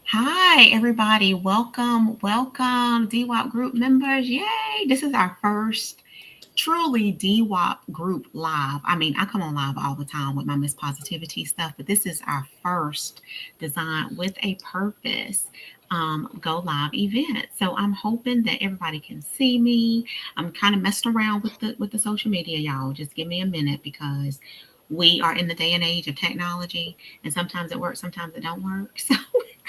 Hi, everybody. Welcome, DWAP group members. Yay! This is our first truly DWAP group live. I mean, I come on live all the time with my Miss Positivity stuff, but this is our first Design with a Purpose go live event. So I'm hoping that everybody can see me. I'm kind of messing around with the social media, y'all. Just give me a minute because we are in the day and age of technology, and sometimes it works, sometimes it don't work.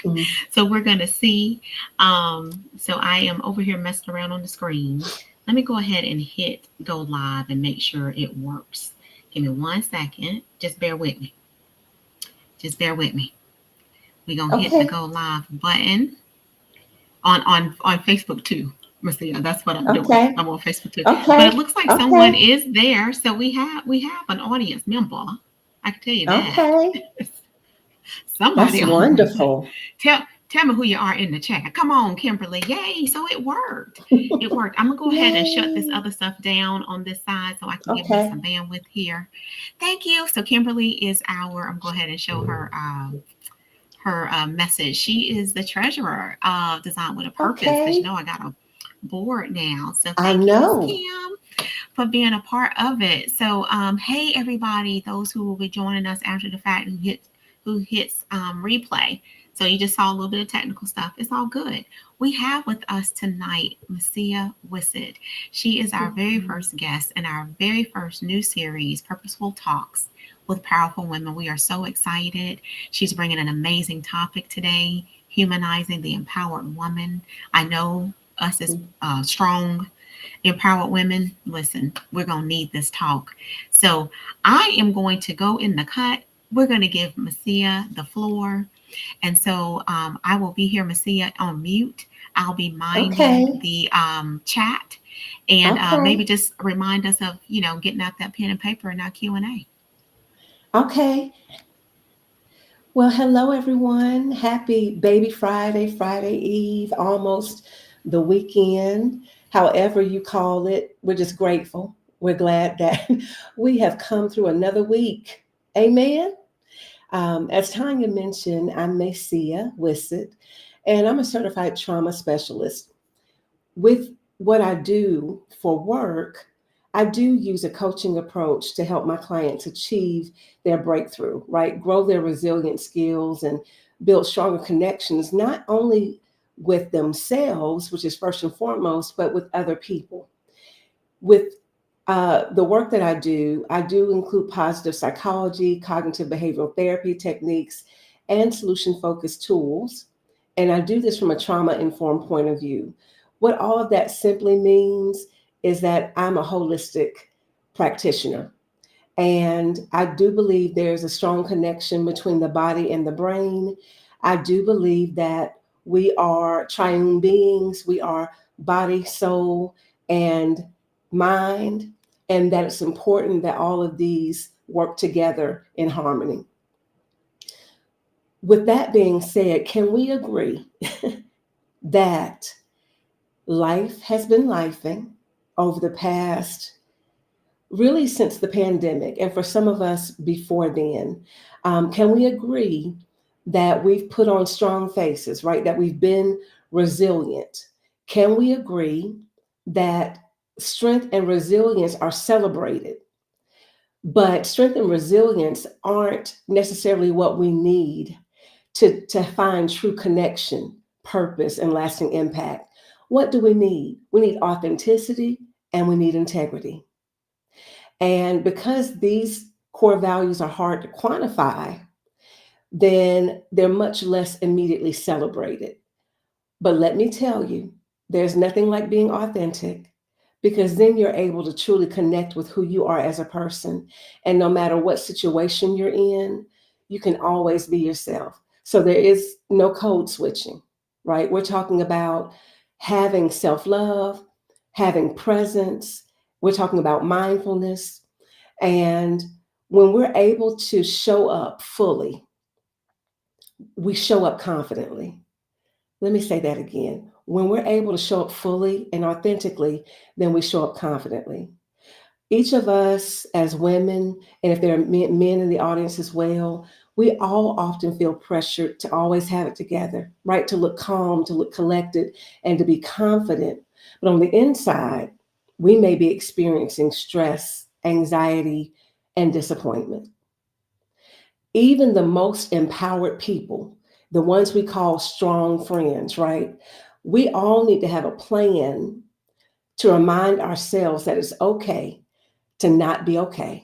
Mhm. So we're going to see. So I am over here messing around on the screen. Let me go ahead and hit go live and make sure it works. Give me 1 second. Just bear with me. Just bear with me. We're going to hit the Okay. go live button on Facebook too. Marcia, that's what I'm doing. Okay. I'm on Facebook too. But it Okay. looks like someone Okay. is there. So we have an audience member. I can tell you that. Okay. Somebody That's on there. wonderful. Tell me who you are in the chat. Come on, Kimberly. Yay. So it worked. It worked. I'm gonna go ahead and shut this Yay. other stuff down on this side so I can give me Okay. some bandwidth here. Thank you. So Kimberly is our, I'm going to go ahead and show her message. She is the treasurer of Design with a Purpose, because Okay. I got a board now. So I thank you, Miss know. Kim, for being a part of it. So hey everybody, those who will be joining us after the fact who hits replay. So you just saw a little bit of technical stuff. It's all good. We have with us tonight Macea Whisettse. She is our very Mhm. first guest in our very first new series, Purposeful Talks with Powerful Women. We are so excited. She's bringing an amazing topic today, humanizing the empowered woman. I know us as strong empowered women, listen, we're going to need this talk. So I am going to go in the cut. We're going to give Macea the floor. And so I will be here, Macea, on mute. I'll be minding Okay. the chat and maybe Okay. just remind us of, getting out that pen and paper and our Q&A. Okay. Well, hello everyone. Happy Baby Friday, Friday Eve, almost the weekend. However you call it, we're just grateful. We're glad that we have come through another week. Amen. As Tanya mentioned, I'm Macea Whisettse, and I'm a certified trauma specialist. With what I do for work, I do use a coaching approach to help my clients achieve their breakthrough, right? Grow their resilient skills and build stronger connections, not only with themselves, which is first and foremost, but with other people. With the work that I do include positive psychology, cognitive behavioral therapy techniques, and solution focused tools. And I do this from a trauma informed point of view. What all of that simply means is that I'm a holistic practitioner. And I do believe there's a strong connection between the body and the brain. I do believe that we are triune beings, we are body, soul, and mind, and that it's important that all of these work together in harmony. With that being said, can we agree that life has been lifing over the past, really since the pandemic, and for some of us before then? Can we agree that we've put on strong faces, right? That we've been resilient? Can we agree that strength and resilience are celebrated? But strength and resilience aren't necessarily what we need to find true connection, purpose, and lasting impact. What do we need? We need authenticity and we need integrity. And because these core values are hard to quantify, then they're much less immediately celebrated. But let me tell you, there's nothing like being authentic, because then you're able to truly connect with who you are as a person. And no matter what situation you're in, you can always be yourself. So there is no code switching, right? We're talking about having self love, having presence. We're talking about mindfulness. And when we're able to show up fully, we show up confidently. Let me say that again. When we're able to show up fully and authentically, then we show up confidently. Each of us as women, and if there are men in the audience as well, We all often feel pressured to always have it together, right? To look calm, to look collected, and to be confident. But on the inside, we may be experiencing stress, anxiety, and disappointment. Even the most empowered people, the ones we call strong friends, right? We all need to have a plan to remind ourselves that it's okay to not be okay.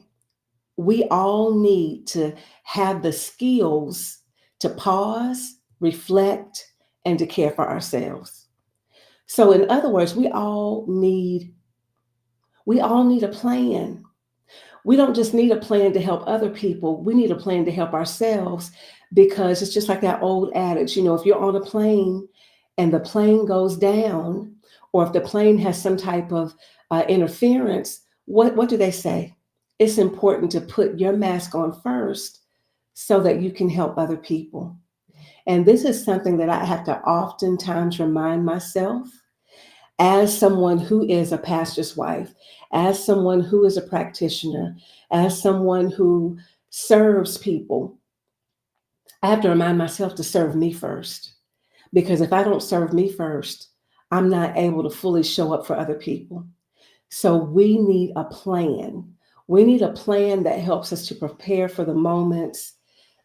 We all need to have the skills to pause, reflect, and to care for ourselves. So in other words, we all need a plan. We don't just need a plan to help other people, we need a plan to help ourselves, because it's just like that old adage, if you're on a plane and the plane goes down, or if the plane has some type of interference, what do they say? It's important to put your mask on first so that you can help other people. And this is something that I have to oftentimes remind myself as someone who is a pastor's wife, as someone who is a practitioner, as someone who serves people. I have to remind myself to serve me first. Because if I don't serve me first, I'm not able to fully show up for other people. So we need a plan. We need a plan that helps us to prepare for the moments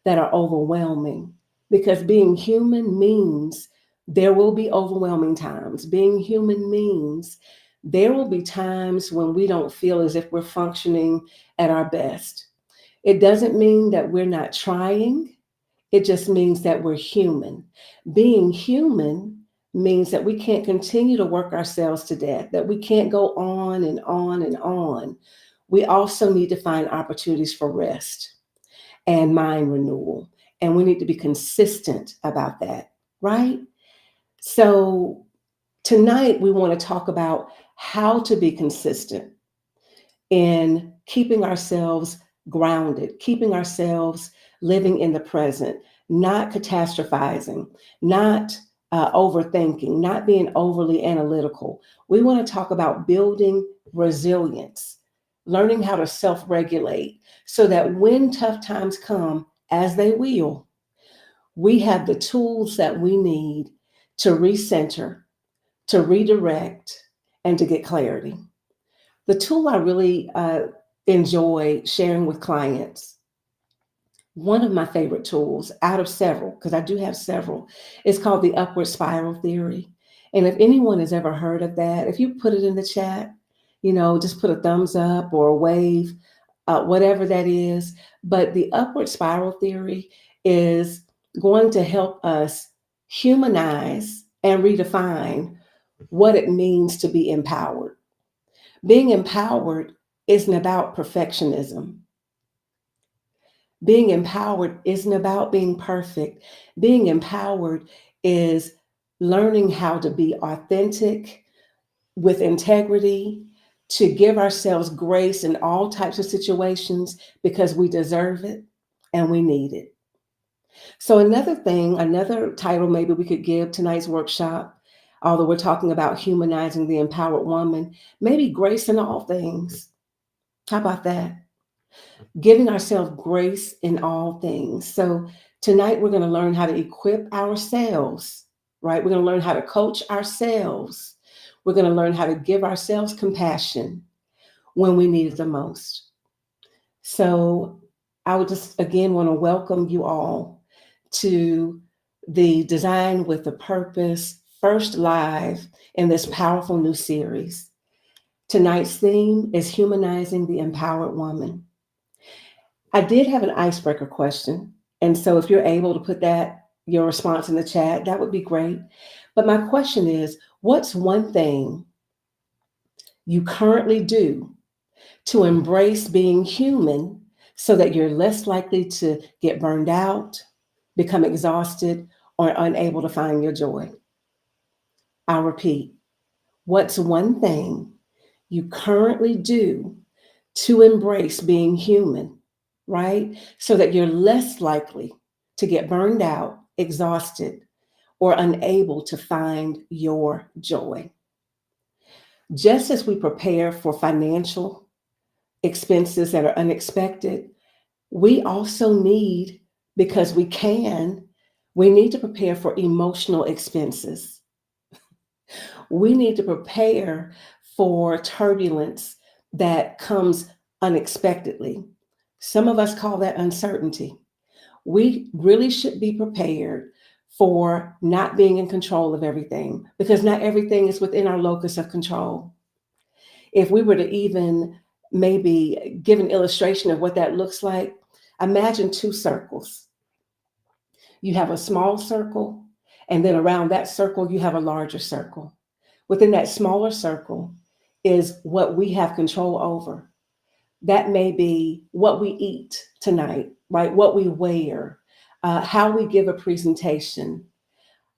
that are overwhelming. Because being human means there will be overwhelming times. Being human means there will be times when we don't feel as if we're functioning at our best. It doesn't mean that we're not trying, it just means that we're human. Being human means that we can't continue to work ourselves to death, that we can't go on and on and on. We also need to find opportunities for rest and mind renewal. And we need to be consistent about that, right? So tonight we want to talk about how to be consistent in keeping ourselves grounded, keeping ourselves living in the present, not catastrophizing, not overthinking, not being overly analytical. We want to talk about building resilience, learning how to self regulate so that when tough times come, as they will, we have the tools that we need to recenter, to redirect, and to get clarity. The tool I really enjoy sharing with clients, one of my favorite tools out of several, because I do have several, is called the upward spiral theory. And if anyone has ever heard of that, if you put it in the chat, just put a thumbs up or a wave, whatever that is. But the upward spiral theory is going to help us humanize and redefine what it means to be empowered. Being empowered isn't about perfectionism. Being empowered isn't about being perfect. Being empowered is learning how to be authentic with integrity, to give ourselves grace in all types of situations because we deserve it and we need it. So, another title maybe we could give tonight's workshop, although we're talking about humanizing the empowered woman, maybe grace in all things. How about that? Giving ourselves grace in all things. So tonight we're going to learn how to equip ourselves, right? We're going to learn how to coach ourselves. We're going to learn how to give ourselves compassion when we need it the most. So I would just again want to welcome you all to the Design with a Purpose first live in this powerful new series. Tonight's theme is humanizing the empowered woman. I did have an icebreaker question. And so if you're able to put your response in the chat, that would be great. But my question is, what's one thing you currently do to embrace being human so that you're less likely to get burned out, become exhausted, or unable to find your joy? I'll repeat, what's one thing you currently do to embrace being human, right? So that you're less likely to get burned out, exhausted, or unable to find your joy. Just as we prepare for financial expenses that are unexpected, we also need because we need to prepare for emotional expenses. We need to prepare for turbulence that comes unexpectedly. Some of us call that uncertainty. We really should be prepared for not being in control of everything because not everything is within our locus of control. If we were to even maybe give an illustration of what that looks like, imagine two circles. You have a small circle, and then around that circle, you have a larger circle. Within that smaller circle is what we have control over. That may be what we eat tonight, right? What we wear, how we give a presentation,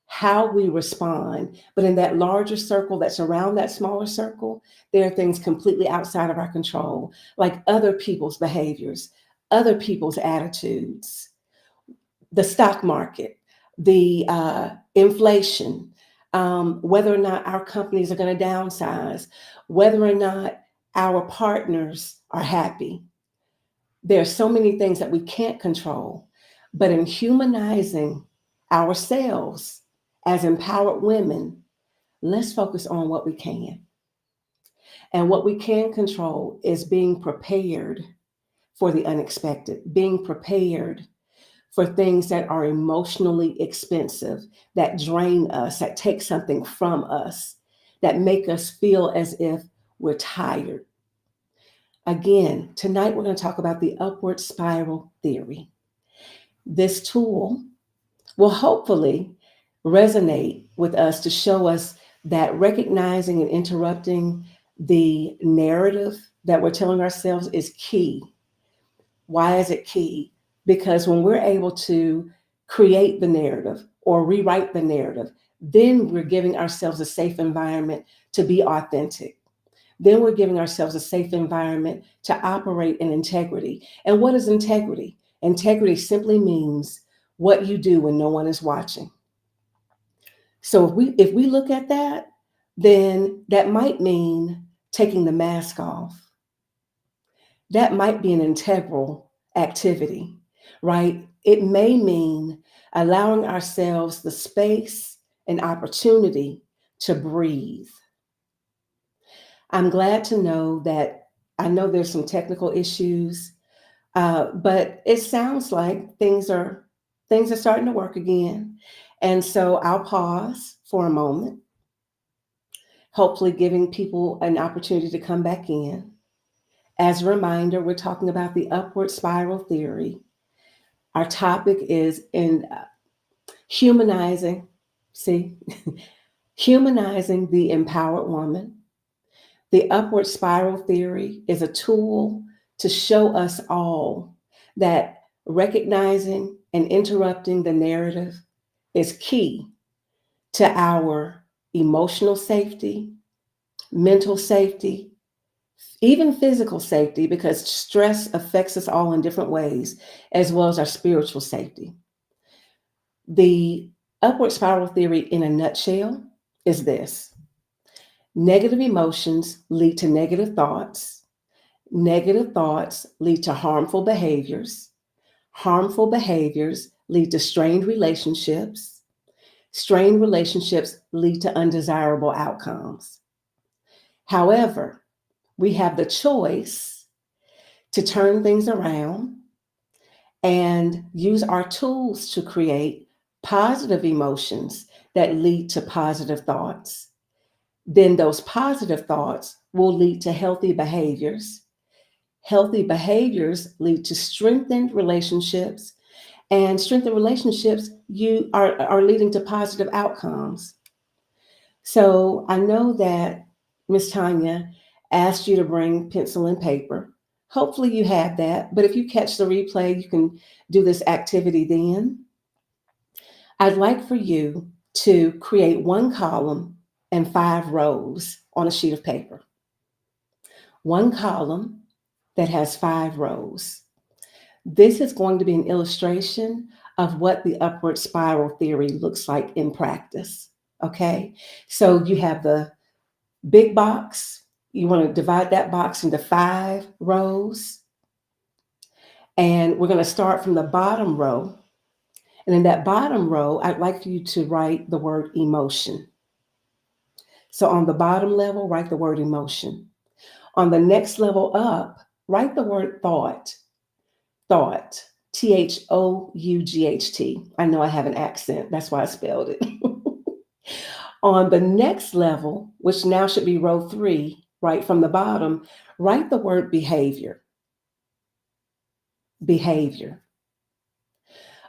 how we respond. But in that larger circle that's around that smaller circle, there are things completely outside of our control, like other people's behaviors, other people's attitudes, the stock market, the inflation, whether or not our companies are going to downsize, whether or not our partners are happy. There are so many things that we can't control, but in humanizing ourselves as empowered women, let's focus on what we can. And what we can control is being prepared for the unexpected, being prepared for things that are emotionally expensive, that drain us, that take something from us, that make us feel as if we're tired. Again, tonight we're going to talk about the upward spiral theory. This tool will hopefully resonate with us to show us that recognizing and interrupting the narrative that we're telling ourselves is key. Why is it key? Because when we're able to create the narrative or rewrite the narrative, then we're giving ourselves a safe environment to be authentic. Then we're giving ourselves a safe environment to operate in integrity. And what is integrity? Integrity simply means what you do when no one is watching. So if we look at that, then that might mean taking the mask off. That might be an integral activity, right? It may mean allowing ourselves the space and opportunity to breathe. I'm glad to know that I know there's some technical issues, but it sounds like things are starting to work again. And so I'll pause for a moment, hopefully giving people an opportunity to come back in. As a reminder, we're talking about the upward spiral theory. Our topic is in humanizing, see, humanizing the empowered woman. The upward spiral theory is a tool to show us all that recognizing and interrupting the narrative is key to our emotional safety, mental safety, even physical safety, because stress affects us all in different ways, as well as our spiritual safety. The upward spiral theory, in a nutshell, is this: negative emotions lead to negative thoughts. Negative thoughts lead to harmful behaviors. Harmful behaviors lead to strained relationships. Strained relationships lead to undesirable outcomes. However, we have the choice to turn things around and use our tools to create positive emotions that lead to positive thoughts. Then those positive thoughts will lead to healthy behaviors. Healthy behaviors lead to strengthened relationships, and strengthened relationships are leading to positive outcomes. So I know that Miss Tanya asked you to bring pencil and paper. Hopefully you have that, but if you catch the replay, you can do this activity then. I'd like for you to create one column and 5 rows on a sheet of paper. One column that has 5 rows. This is going to be an illustration of what the upward spiral theory looks like in practice. Okay, so you have the big box. You want to divide that box into 5 rows. And we're going to start from the bottom row And in that bottom row, I'd like for you to write the word emotion. So on the bottom level, write the word emotion. On the next level up, write the word thought. Thought. Thought. I know I have an accent. That's why I spelled it. On the next level, which now should be row 3, right from the bottom, write the word behavior. Behavior.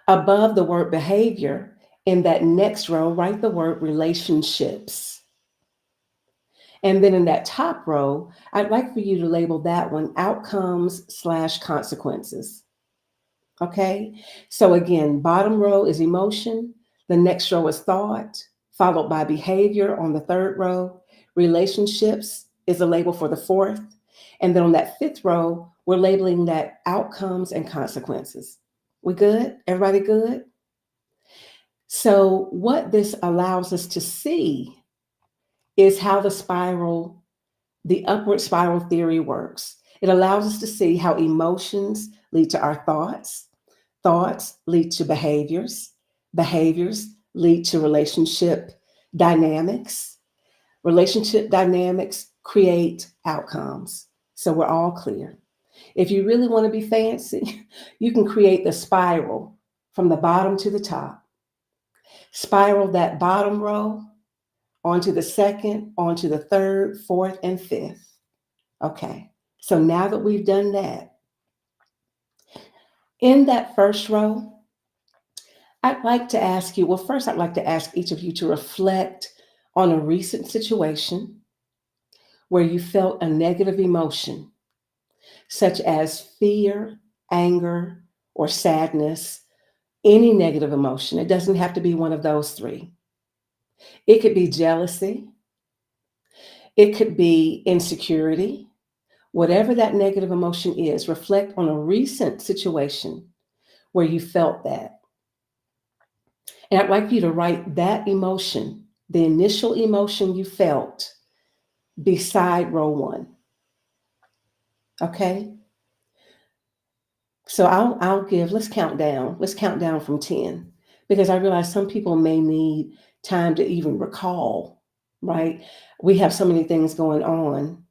Above the word behavior, in that next row, write the word relationships. And then in that top row, I'd like for you to label that one outcomes/consequences. Okay? So again, bottom row is emotion, the next row is thought, followed by behavior on the third row. Relationships is a label for the fourth. And then on that fifth row, we're labeling that outcomes and consequences. We good? Everybody good? So, what this allows us to see is how the upward spiral theory works. It allows us to see how emotions lead to our thoughts, thoughts lead to behaviors, behaviors lead to dynamics, relationship dynamics create outcomes. So, we're all clear. If you really want to be fancy, you can create the spiral from the bottom to the top. Spiral that bottom row onto the second, onto the third, fourth, and fifth. Okay, so now that we've done that, in that first row, I'd like to ask you, well, first, I'd like to ask each of you to reflect on a recent situation where you felt a negative emotion, such as fear, anger, or sadness, any negative emotion. It doesn't have to be one of those three. It could be jealousy, it could be insecurity. Whatever that negative emotion is, reflect on a recent situation where you felt that. And I'd like you to write that emotion, the initial emotion you felt, beside row 1. Okay? So let's count down. Let's count down from 10, because I realize some people may need time to even recall, right? We have so many things going on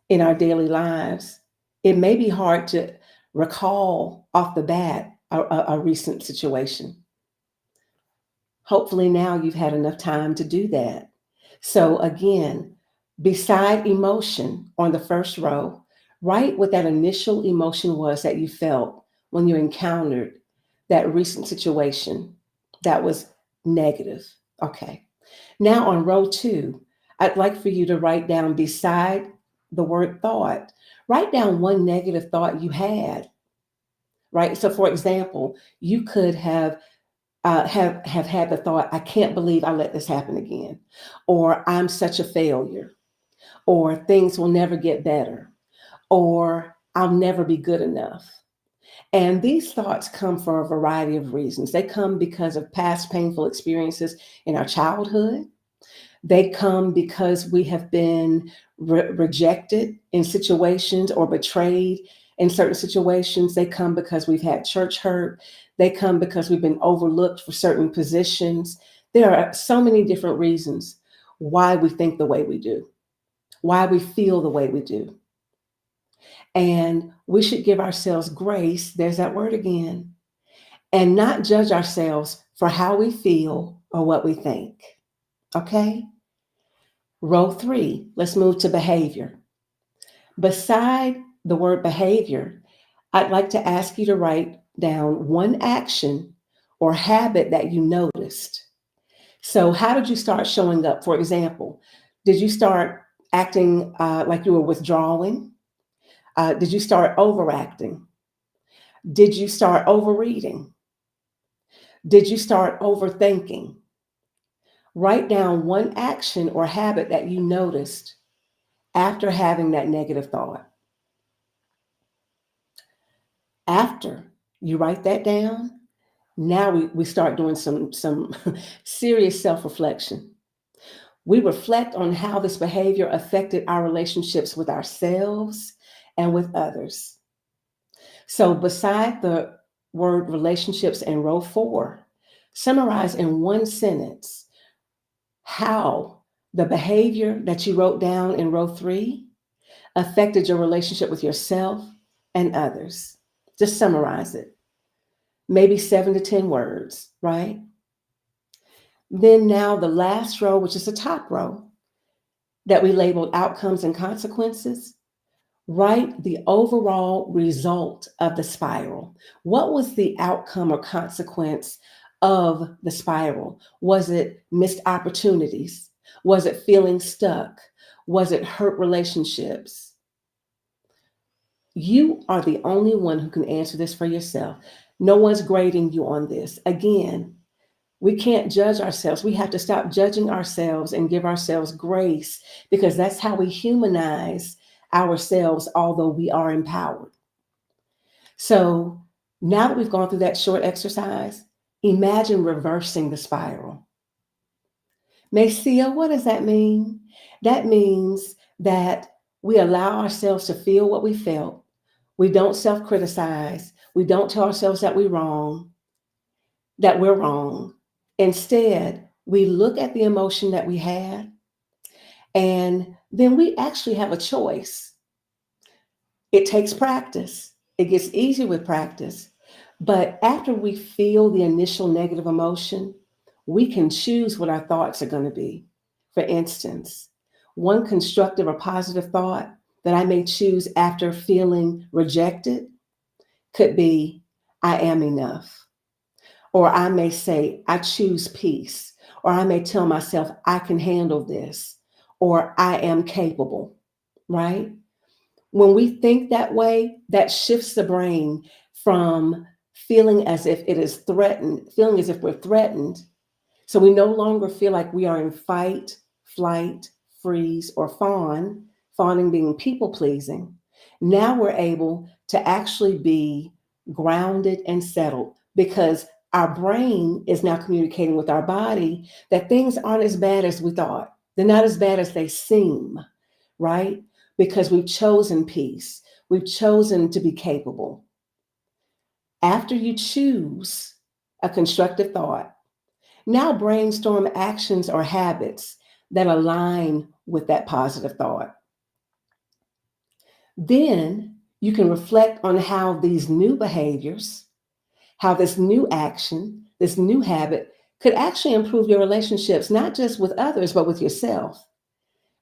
in our daily lives. It may be hard to recall off the bat a recent situation. Hopefully now you've had enough time to do that. So again, beside emotion on the first row, write what that initial emotion was that you felt when you encountered that recent situation that was negative. Okay. Now on row 2, I'd like for you to write down beside the word thought, write down one negative thought you had, right? So for example, you could have had the thought, I can't believe I let this happen again, or I'm such a failure, or things will never get better, or I'll never be good enough. And these thoughts come for a variety of reasons. They come because of past painful experiences in our childhood. They come because we have been rejected in situations or betrayed in certain situations. They come because we've had church hurt. They come because we've been overlooked for certain positions. There are so many different reasons why we think the way we do, why we feel the way we do. And we should give ourselves grace, there's that word again, and not judge ourselves for how we feel or what we think. Okay? Row 3, let's move to behavior. Beside the word behavior, I'd like to ask you to write down one action or habit that you noticed. So, how did you start showing up? For example, did you start acting like you were withdrawing? Did you start overacting? Did you start overreading? Did you start overthinking? Write down one action or habit that you noticed after having that negative thought. After you write that down, now we start doing some serious self-reflection. We reflect on how this behavior affected our relationships with ourselves and with others. So beside the word relationships in row 4, Summarize in one sentence how the behavior that you wrote down in row 3 affected your relationship with yourself and others. Just summarize it. Maybe 7 to 10 words, right? Then now the last row, which is the top row that we labeled outcomes and consequences, write the overall result of the spiral. What was the outcome or consequence of the spiral? Was it missed opportunities? Was it feeling stuck? Was it hurt relationships? You are the only one who can answer this for yourself. No one's grading you on this. Again, we can't judge ourselves. We have to stop judging ourselves and give ourselves grace, because that's how we humanize ourselves, although we are empowered. So now that we've gone through that short exercise, imagine reversing the spiral. Macea, what does that mean? That means that we allow ourselves to feel what we felt. We don't self-criticize. We don't tell ourselves that we're wrong. Instead, we look at the emotion that we had, and then we actually have a choice. It takes practice. It gets easier with practice. But after we feel the initial negative emotion, we can choose what our thoughts are going to be. For instance, one constructive or positive thought that I may choose after feeling rejected could be, I am enough. Or I may say, I choose peace. Or I may tell myself, I can handle this. Or I am capable, right? When we think that way, that shifts the brain from feeling as if it is threatened, feeling as if we're threatened. So we no longer feel like we are in fight, flight, freeze, or fawn, fawning being people pleasing. Now we're able to actually be grounded and settled, because our brain is now communicating with our body that things aren't as bad as we thought. They're not as bad as they seem, right? Because we've chosen peace. We've chosen to be capable. After you choose a constructive thought, now brainstorm actions or habits that align with that positive thought. Then you can reflect on how these new behaviors, how this new action, this new habit could actually improve your relationships, not just with others, but with yourself,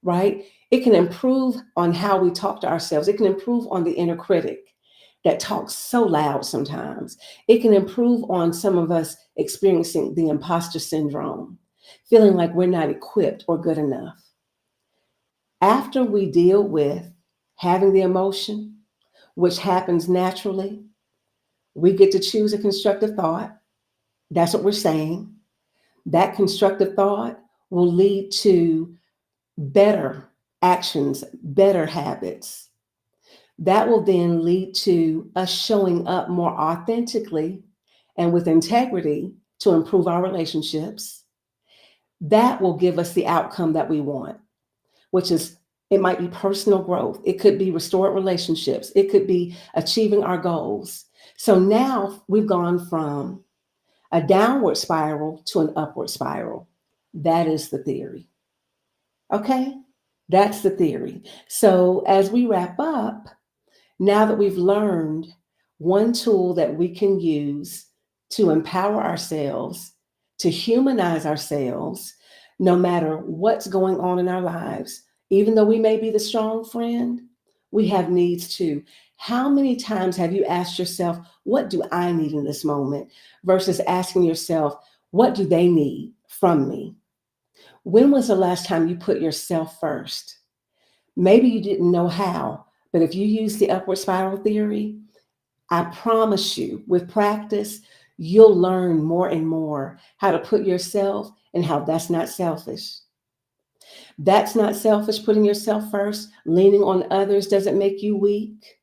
right? It can improve on how we talk to ourselves. It can improve on the inner critic that talks so loud sometimes. It can improve on some of us experiencing the imposter syndrome, feeling like we're not equipped or good enough. After we deal with having the emotion, which happens naturally, we get to choose a constructive thought. That's what we're saying. That constructive thought will lead to better actions, better habits. That will then lead to us showing up more authentically and with integrity to improve our relationships. That will give us the outcome that we want, which is, it might be personal growth. It could be restored relationships. It could be achieving our goals. So now we've gone from a downward spiral to an upward spiral. That is the theory. Okay? That's the theory. So as we wrap up, now that we've learned one tool that we can use to empower ourselves, to humanize ourselves, no matter what's going on in our lives, even though we may be the strong friend, we have needs too. How many times have you asked yourself, what do I need in this moment? Versus asking yourself, what do they need from me? When was the last time you put yourself first? Maybe you didn't know how, but if you use the upward spiral theory, I promise you, with practice, you'll learn more and more how to put yourself and how that's not selfish. That's not selfish, putting yourself first. Leaning on others doesn't make you weak.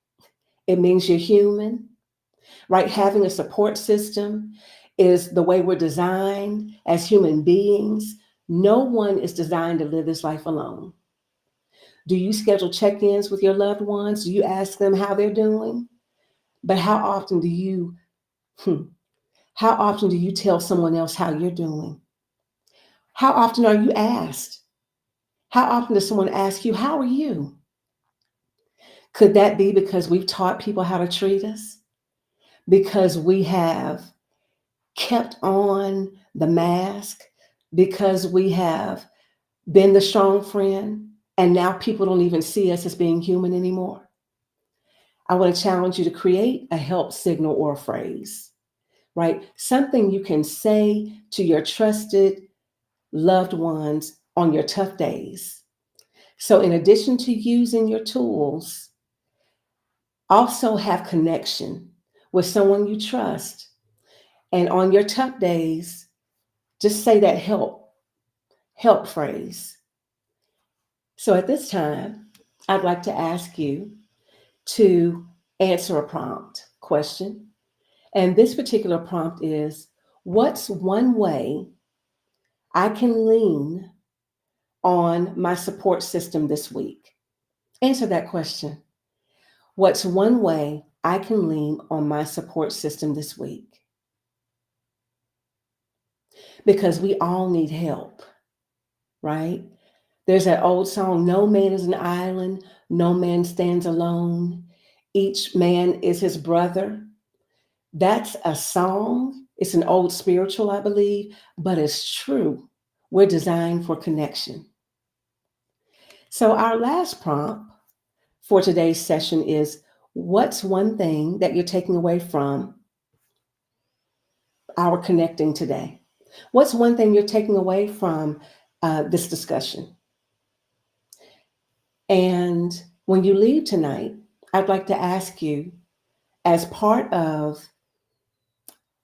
It means you're human, right? Having a support system is the way we're designed as human beings. No one is designed to live this life alone. Do you schedule check-ins with your loved ones? Do you ask them how they're doing? But how often do you How often do you tell someone else how you're doing? How often are you asked? How often does someone ask you, how are you? Could that be because we've taught people how to treat us? Because we have kept on the mask? Because we have been the strong friend? And now people don't even see us as being human anymore? I want to challenge you to create a help signal or a phrase, right? Something you can say to your trusted loved ones on your tough days. So, in addition to using your tools, also have connection with someone you trust. And on your tough days, just say that help phrase. So, at this time, I'd like to ask you to answer a prompt question. And this particular prompt is, what's one way I can lean on my support system this week? Answer that question. What's one way I can lean on my support system this week? Because we all need help, right? There's that old song, no man is an island, no man stands alone. Each man is his brother. That's a song. It's an old spiritual, I believe, but it's true. We're designed for connection. So, our last prompt for today's session is, what's one thing that you're taking away from our connecting today? What's one thing you're taking away from this discussion? And when you leave tonight, I'd like to ask you, as part of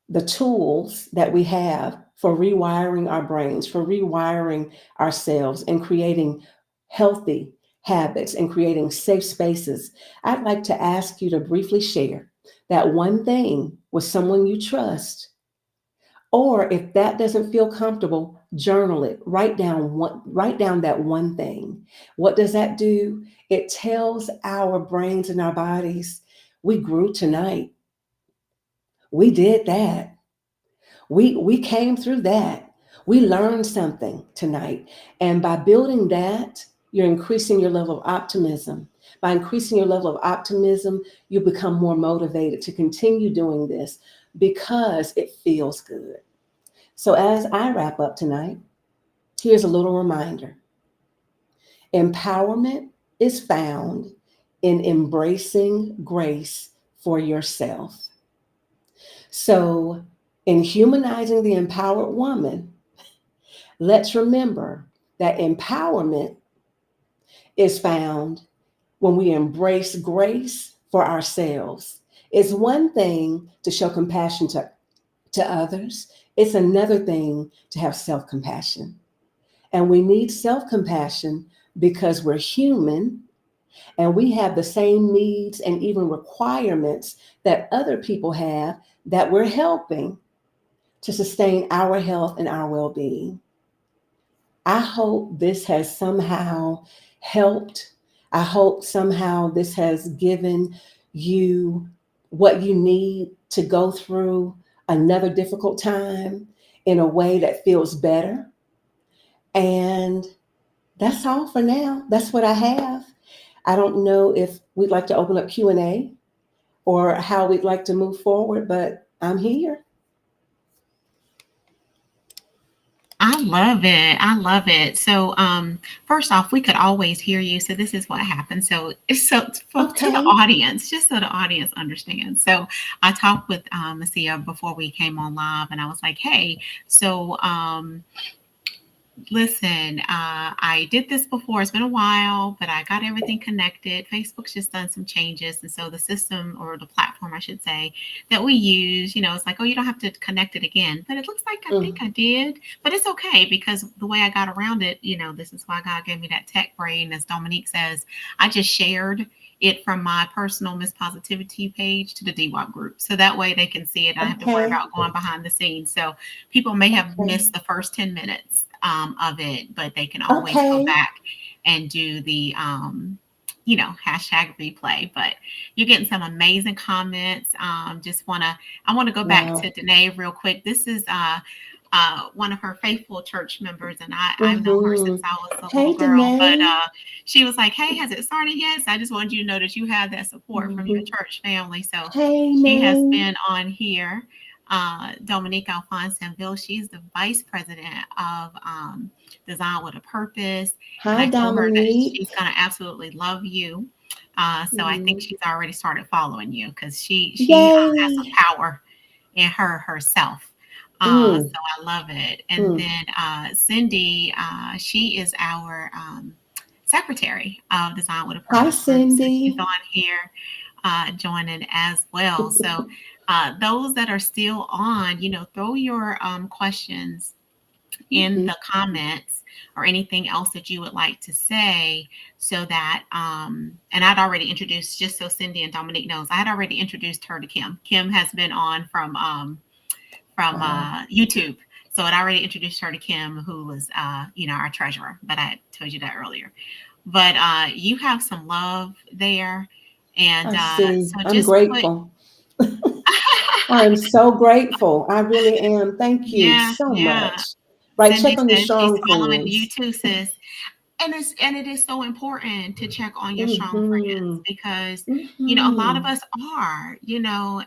the tools that we have for rewiring our brains, for rewiring ourselves, and creating healthy habits and creating safe spaces, I'd like to ask you to briefly share that one thing with someone you trust. Or if that doesn't feel comfortable, journal it. Write down that one thing. What does that do? It tells our brains and our bodies, we grew tonight. We did that. We came through that. We learned something tonight. And by building that, you're increasing your level of optimism. By increasing your level of optimism, you become more motivated to continue doing this because it feels good. So, as I wrap up tonight, here's a little reminder. Empowerment is found in embracing grace for yourself. So, in humanizing the empowered woman, let's remember that empowerment is found when we embrace grace for ourselves. It's one thing to show compassion to others, it's another thing to have self compassion. And we need self compassion because we're human and we have the same needs and even requirements that other people have that we're helping to sustain our health and our well being. I hope this has somehow helped. I hope somehow this has given you what you need to go through another difficult time in a way that feels better. And that's all for now. That's what I have. I don't know if we'd like to open up Q&A or how we'd like to move forward, but I'm here. I love it. I love it. So, first off, we could always hear you. So this is what happened. To the Okay. audience, just so the audience understands. So I talked with Macea before we came on live, and I was like, "Hey, so listen, I did this before. It's been a while, but I got everything connected. Facebook's just done some changes. And so the system or the platform, I should say, that we use, it's like, oh, you don't have to connect it again. But it looks like I think Mm, I did. But it's okay because the way I got around it, this is why God gave me that tech brain. As Dominique says, I just shared it from my personal Miss Positivity page to the DWAP group. So that way they can see it. I don't have to worry okay. about going behind the scenes. So people may have Okay. missed the first 10 minutes of it, but they can always go Okay. back and do the hashtag replay. But you're getting some amazing comments. Just wanna I want to go back to Wow. Danae real quick. This is one of her faithful church members, and I've known her since Mm-hmm. I was a little Hey, girl. But Danae. she was like, "Hey, has it started yet?" So I just wanted you to know that you have that support from your Mm-hmm. church family. So Hey, she has Nay. been on here. Dominique Alphonse-Ville, she's the vice president of Design with a Purpose, and Hi, I told her that she's Dominique. gonna absolutely love you. So I think Mm. she's already started following you because she has some Yay. power in herself. Mm. So I love it. And Mm. then Cindy, she is our secretary of Design with a Hi, Purpose group. So she's Cindy. on here joining as well. So those that are still on, throw your questions in Mhm. the comments or anything else that you would like to say so that and I'd already introduced, just so Cindy and Dominique knows, I had already introduced her to Kim has been on from Wow. YouTube. So I'd already introduced her to Kim, who was our treasurer, but I told you that earlier. But you have some love there, and I see. so I'm just put grateful. I'm so grateful. I really am. Thank you yeah, so yeah. much. Right. Cindy Check on your says she's strong following you friends. too, sis. And it is so important to check on your strong friends Mm-hmm. because a lot of Mm-hmm. us are,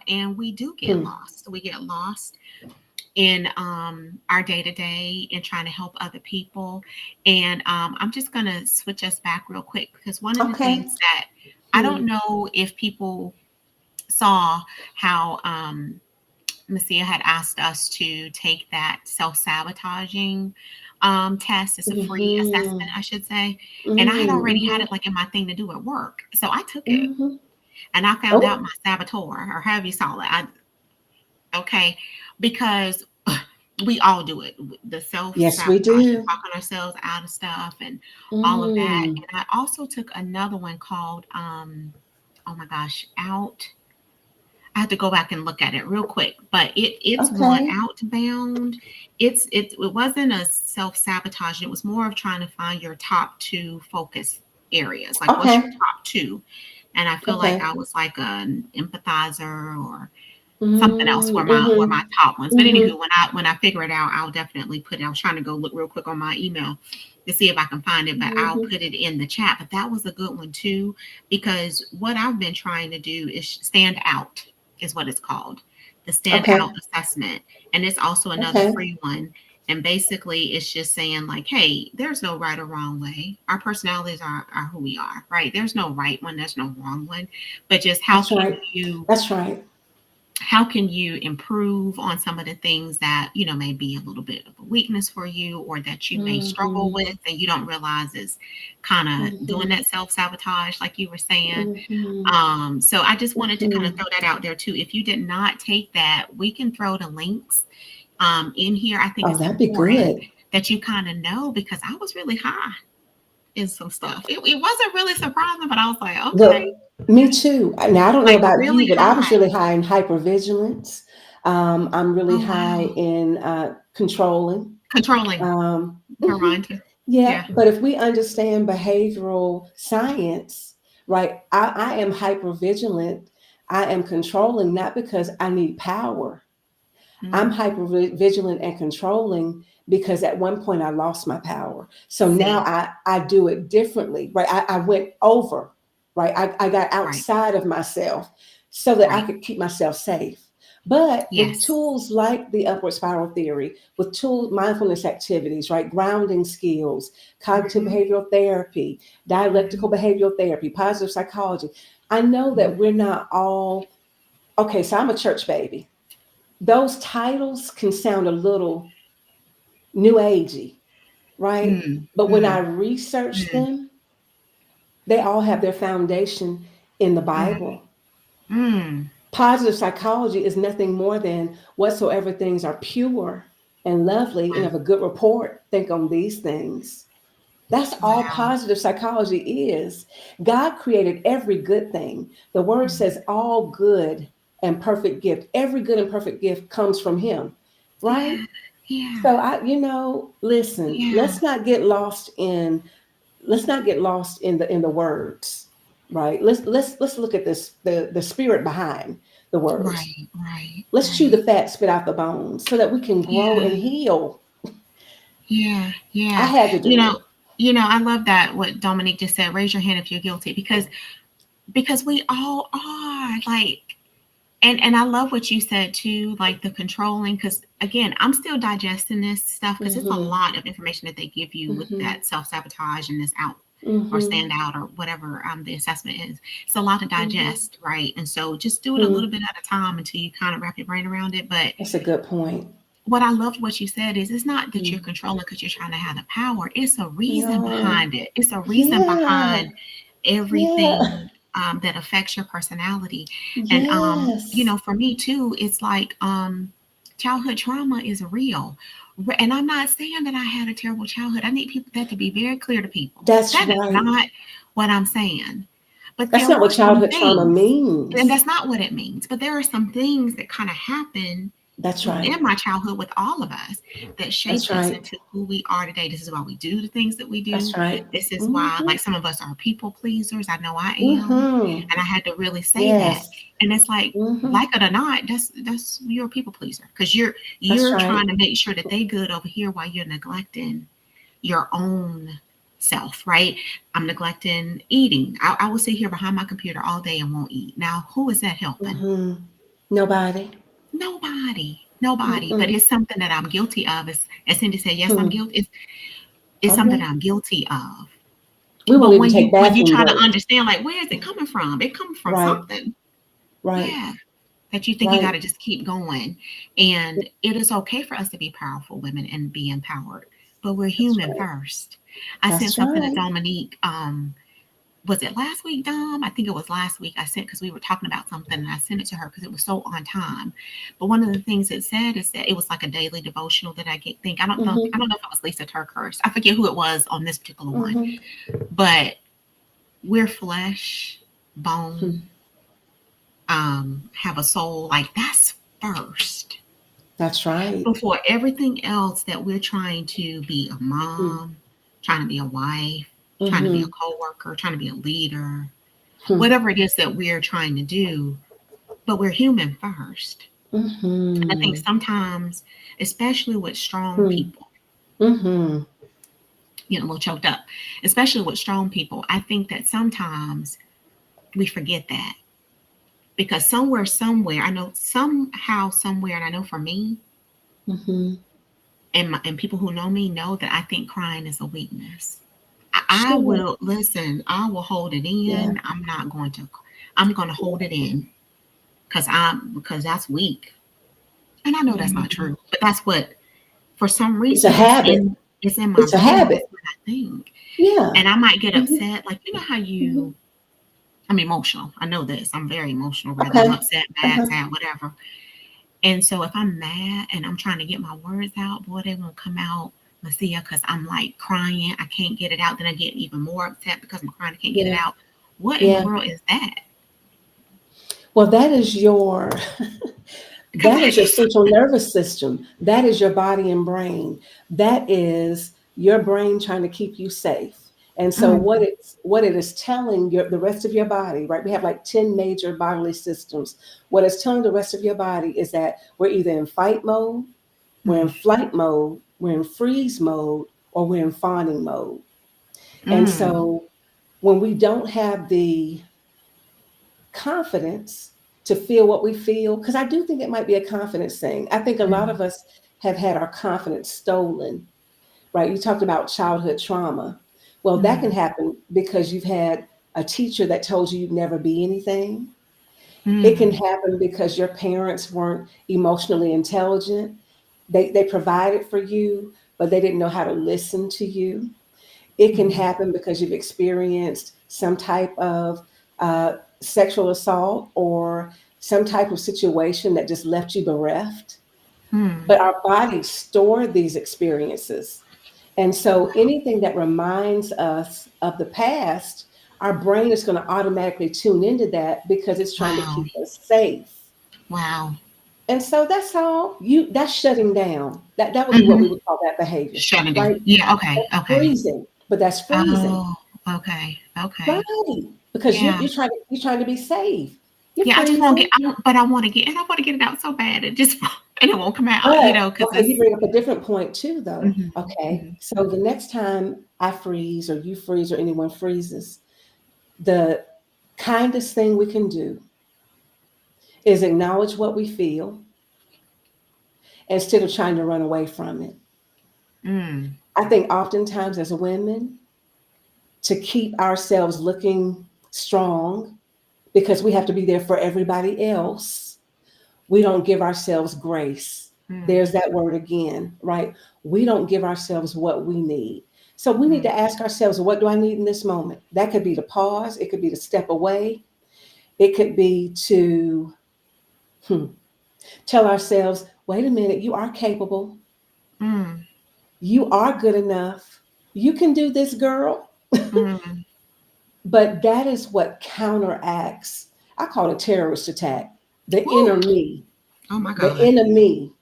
and we do get Hmm. lost. We get lost in our day to day and trying to help other people. And I'm just gonna switch us back real quick because one of the Okay. things that I Hmm. don't know if people saw how Macea had asked us to take that self sabotaging test. It's a free assessment, Mm-hmm. I should say. And I had already had Mm-hmm. it like in my thing to do at work. So I took it Mm-hmm. and I found out Oh, my saboteur, or however you saw it. Okay, because we all do it. The self yes, we sabotage and do. talking ourselves out of stuff and all of that. Mm. And I also took another one called, oh my gosh, out. I have to go back and look at it real quick, but it's one Okay. outbound. It wasn't a self sabotage. It was more of trying to find your top two focus areas. Like, what's your Okay. top two? And I feel like Okay. I was like an empathizer or something else were my Mm-hmm. top ones. But Mm-hmm. anywho, when I figure it out, I'll definitely put it. I was trying to go look real quick on my email to see if I can find it, but I'll Mm-hmm. put it in the chat. But that was a good one too, because what I've been trying to do is stand out, is what it's called, the stand out Okay. assessment. And it's also another Okay. free one. And basically, it's just saying, like, hey, there's no right or wrong way. Our personalities are who we are, right? There's no right one, there's no wrong one. But just That's right. That's right. how can you improve on some of the things that may be a little bit of a weakness for you, or that you may struggle Mm-hmm. with and you don't realize is kind of doing Mm-hmm. that self-sabotage, like you were saying. Mm-hmm. So I just wanted to kind of Mm-hmm. throw that out there too. If you did not take that, we can throw the links in here. I think Oh, it's that'd be important good. that you kind of know, because I was really high in some stuff. It wasn't really surprising, but I was like, okay, Look, me too. Now I don't know like about you, really but I was high. really high in hypervigilance. I'm really Oh high wow. in controlling. Controlling. Mhm. Veronta. Yeah, Yeah. but if we understand behavioral science, right, I am hypervigilant. I am controlling not because I need power. I'm Mm. hyper vigilant and controlling because at one point I lost my power. So now See. I do it differently, right? I went over, right? I got Right. outside of myself so that I Right. could keep myself safe. But with Yes. tools like the upward spiral theory, with tool mindfulness activities, right? Grounding skills, cognitive Hmm. behavioral therapy, dialectical Hmm. behavioral therapy, positive psychology. I know that we're not all okay. So I'm a church baby. Those titles can sound a little new agey, right? Mm. But when I Mm. research Mm. them, they all have their foundation in the Mm. Bible. Mm. Positive psychology is nothing more than whatsoever things are pure and lovely and Wow. of a good report, think on these things. That's all Wow. positive psychology is. God created every good thing. The word Mm. says all good and perfect gift. Every good and perfect gift comes from Him, right? Yeah. Yeah. So listen, Yeah. let's not get lost in the words. right? Let's look at this, the spirit behind the words. Right, right, Let's chew right. the fat, spit out the bones, so that we can grow and Yeah, heal. yeah, I yeah. had to You do know, it. I love that what Dominique just said. Raise your hand if you're guilty, because we all are like, and I love what you said too, like the controlling, because again, I'm still digesting this stuff because it's a Mm-hmm. lot of information that they give you with Mm-hmm. that self-sabotage and this out or Mm-hmm. stand out or whatever the assessment is. It's a lot to Mm-hmm. digest, right? And so just do it a little Hmm. bit at a time until you kind of wrap your brain around it. But That's a good point. what I loved what you said is it's not that you're Mm. controlling because you're trying to have the power. It's a reason No. behind it. It's a reason Yeah. behind Yeah. everything that affects your personality. And Yes. for me too, it's like childhood trauma is real. And I'm not saying that I had a terrible childhood. I need people that to be very clear to people. That's That is right. not what I'm saying. But That's there not were what some childhood trauma things, and means. that's not what it means. But there are some things that kind of happen That's right. within my childhood with all of us that That's shaped us right. into who we are today. This is why we do the things that we do. That's right. This is why, Mm-hmm. like, some of us are people pleasers. I know I am. Mm-hmm. And I had to really say that. Yes. And it's like, Mm-hmm. like it or not, that's you're a people pleaser because you're That's you're right. trying to make sure that they good over here while you're neglecting your own self, right? I'm neglecting eating. I will sit here behind my computer all day and won't eat. Now, who is that helping? Mm-hmm. Nobody. Nobody, nobody. But Mm-mm. it's something that I'm guilty of. As Cindy said, yes, I'm Hmm. guilty. It's Oh something yeah. that I'm guilty of. We won't But even when take you bathroom try to breaks. understand, like, where is it coming from? It comes from Right. something. Right. Yeah. That you think you got Right. to just keep going. And it is okay for us to be powerful women and be empowered, but we're That's human right. first. I sent That's something to right. Dominique was it last week, Dom? I think it was last week. I sent because we were talking about something and I sent it to her because it was so on time. But one of the things it said is that it was like a daily devotional that I get think I Mm-hmm. don't know if it was Lisa Turkhurst. I forget who it was on this particular one. Mm-hmm. But we're flesh, bone, have a soul. Like that's first That's right. before everything else that we're trying to be a mom, trying to be a wife, trying to be a Mm-hmm. coworker, trying to be a leader, whatever it is that we're trying to do, but we're human first. And I think Mm-hmm. sometimes, especially with strong people, Mm-hmm. a little choked up, especially with strong people, I think that sometimes we forget that because somewhere, I know somehow, somewhere, and I know for me, Mm-hmm. and people who know me know that I think crying is a weakness. I Sure. will listen. I will hold it Yeah. in. I'm not going to. I'm going to hold it in because that's weak. And I know that's not Mhm. true, but that's what for some It's a reason habit. it's in my It's a brain. That's habit. what I think. Yeah. And I might get Hmm. upset. Like how Hmm. I'm emotional. I know this. I'm very emotional, whether I'm Okay. upset, mad, Uh-huh. sad, whatever. And so if I'm mad and I'm trying to get my words out, boy, they won't come out, Macea, because I'm like crying. I can't get it out. Then I get even more upset because I'm crying. I can't get it Yeah. out. What in the Yeah. world is that? Well, that is your Because that is your it's central nervous system. That is your body and brain. That is your brain trying to keep you safe. And so mm, what it is telling the rest of your body, right? We have like 10 major bodily systems. What it's telling the rest of your body is that we're either in fight mode, we're in mm, flight mode, we're in freeze mode, or we're in fawning mode. And mm, so when we don't have the confidence to feel what we feel, because I do think it might be a confidence thing. I think a lot mm, of us have had our confidence stolen, right? You talked about childhood trauma. Well, that can mm, happen because you've had a teacher that told you you'd never be anything. It can mm, happen because your parents weren't emotionally intelligent. They provided for you, but they didn't know how to listen to you. It can mm, happen because you've experienced some type of sexual assault or some type of situation that just left you bereft. mm. But our bodies store these experiences. And so anything that reminds us of the past, our brain is going to automatically tune into that because it's trying to Wow. keep us safe. Wow. And so that's shutting down. That would be what Hmm. we would call that behavior, Shut it down. right? Yeah. Okay. That's Okay. freezing, but that's freezing. Oh. Okay. Okay. Right. because Yeah. you're trying to be safe. You're Yeah, I just won't get, freezing. but I want to get, and I want to get it out so bad. It just, and it won't come out, But because okay, you it's, bring up a different point too, though. hmm Okay, hmm so the next time I freeze, or you freeze, or anyone freezes, the kindest thing we can do is acknowledge what we feel instead of trying to run away from it. mm, I think oftentimes as women, to keep ourselves looking strong because we have to be there for everybody else, we don't give ourselves grace. mm, There's that word again, right? We don't give ourselves what we need. So we need mm, to ask ourselves, what do I need in this moment? That could be to pause, it could be to step away, it could be to tell ourselves, wait a minute, you are capable, mm, you are good enough, you can do this, girl. mm. But that is what counteracts, I call it terrorist attack, the Woo! inner me, Oh my the God. inner me.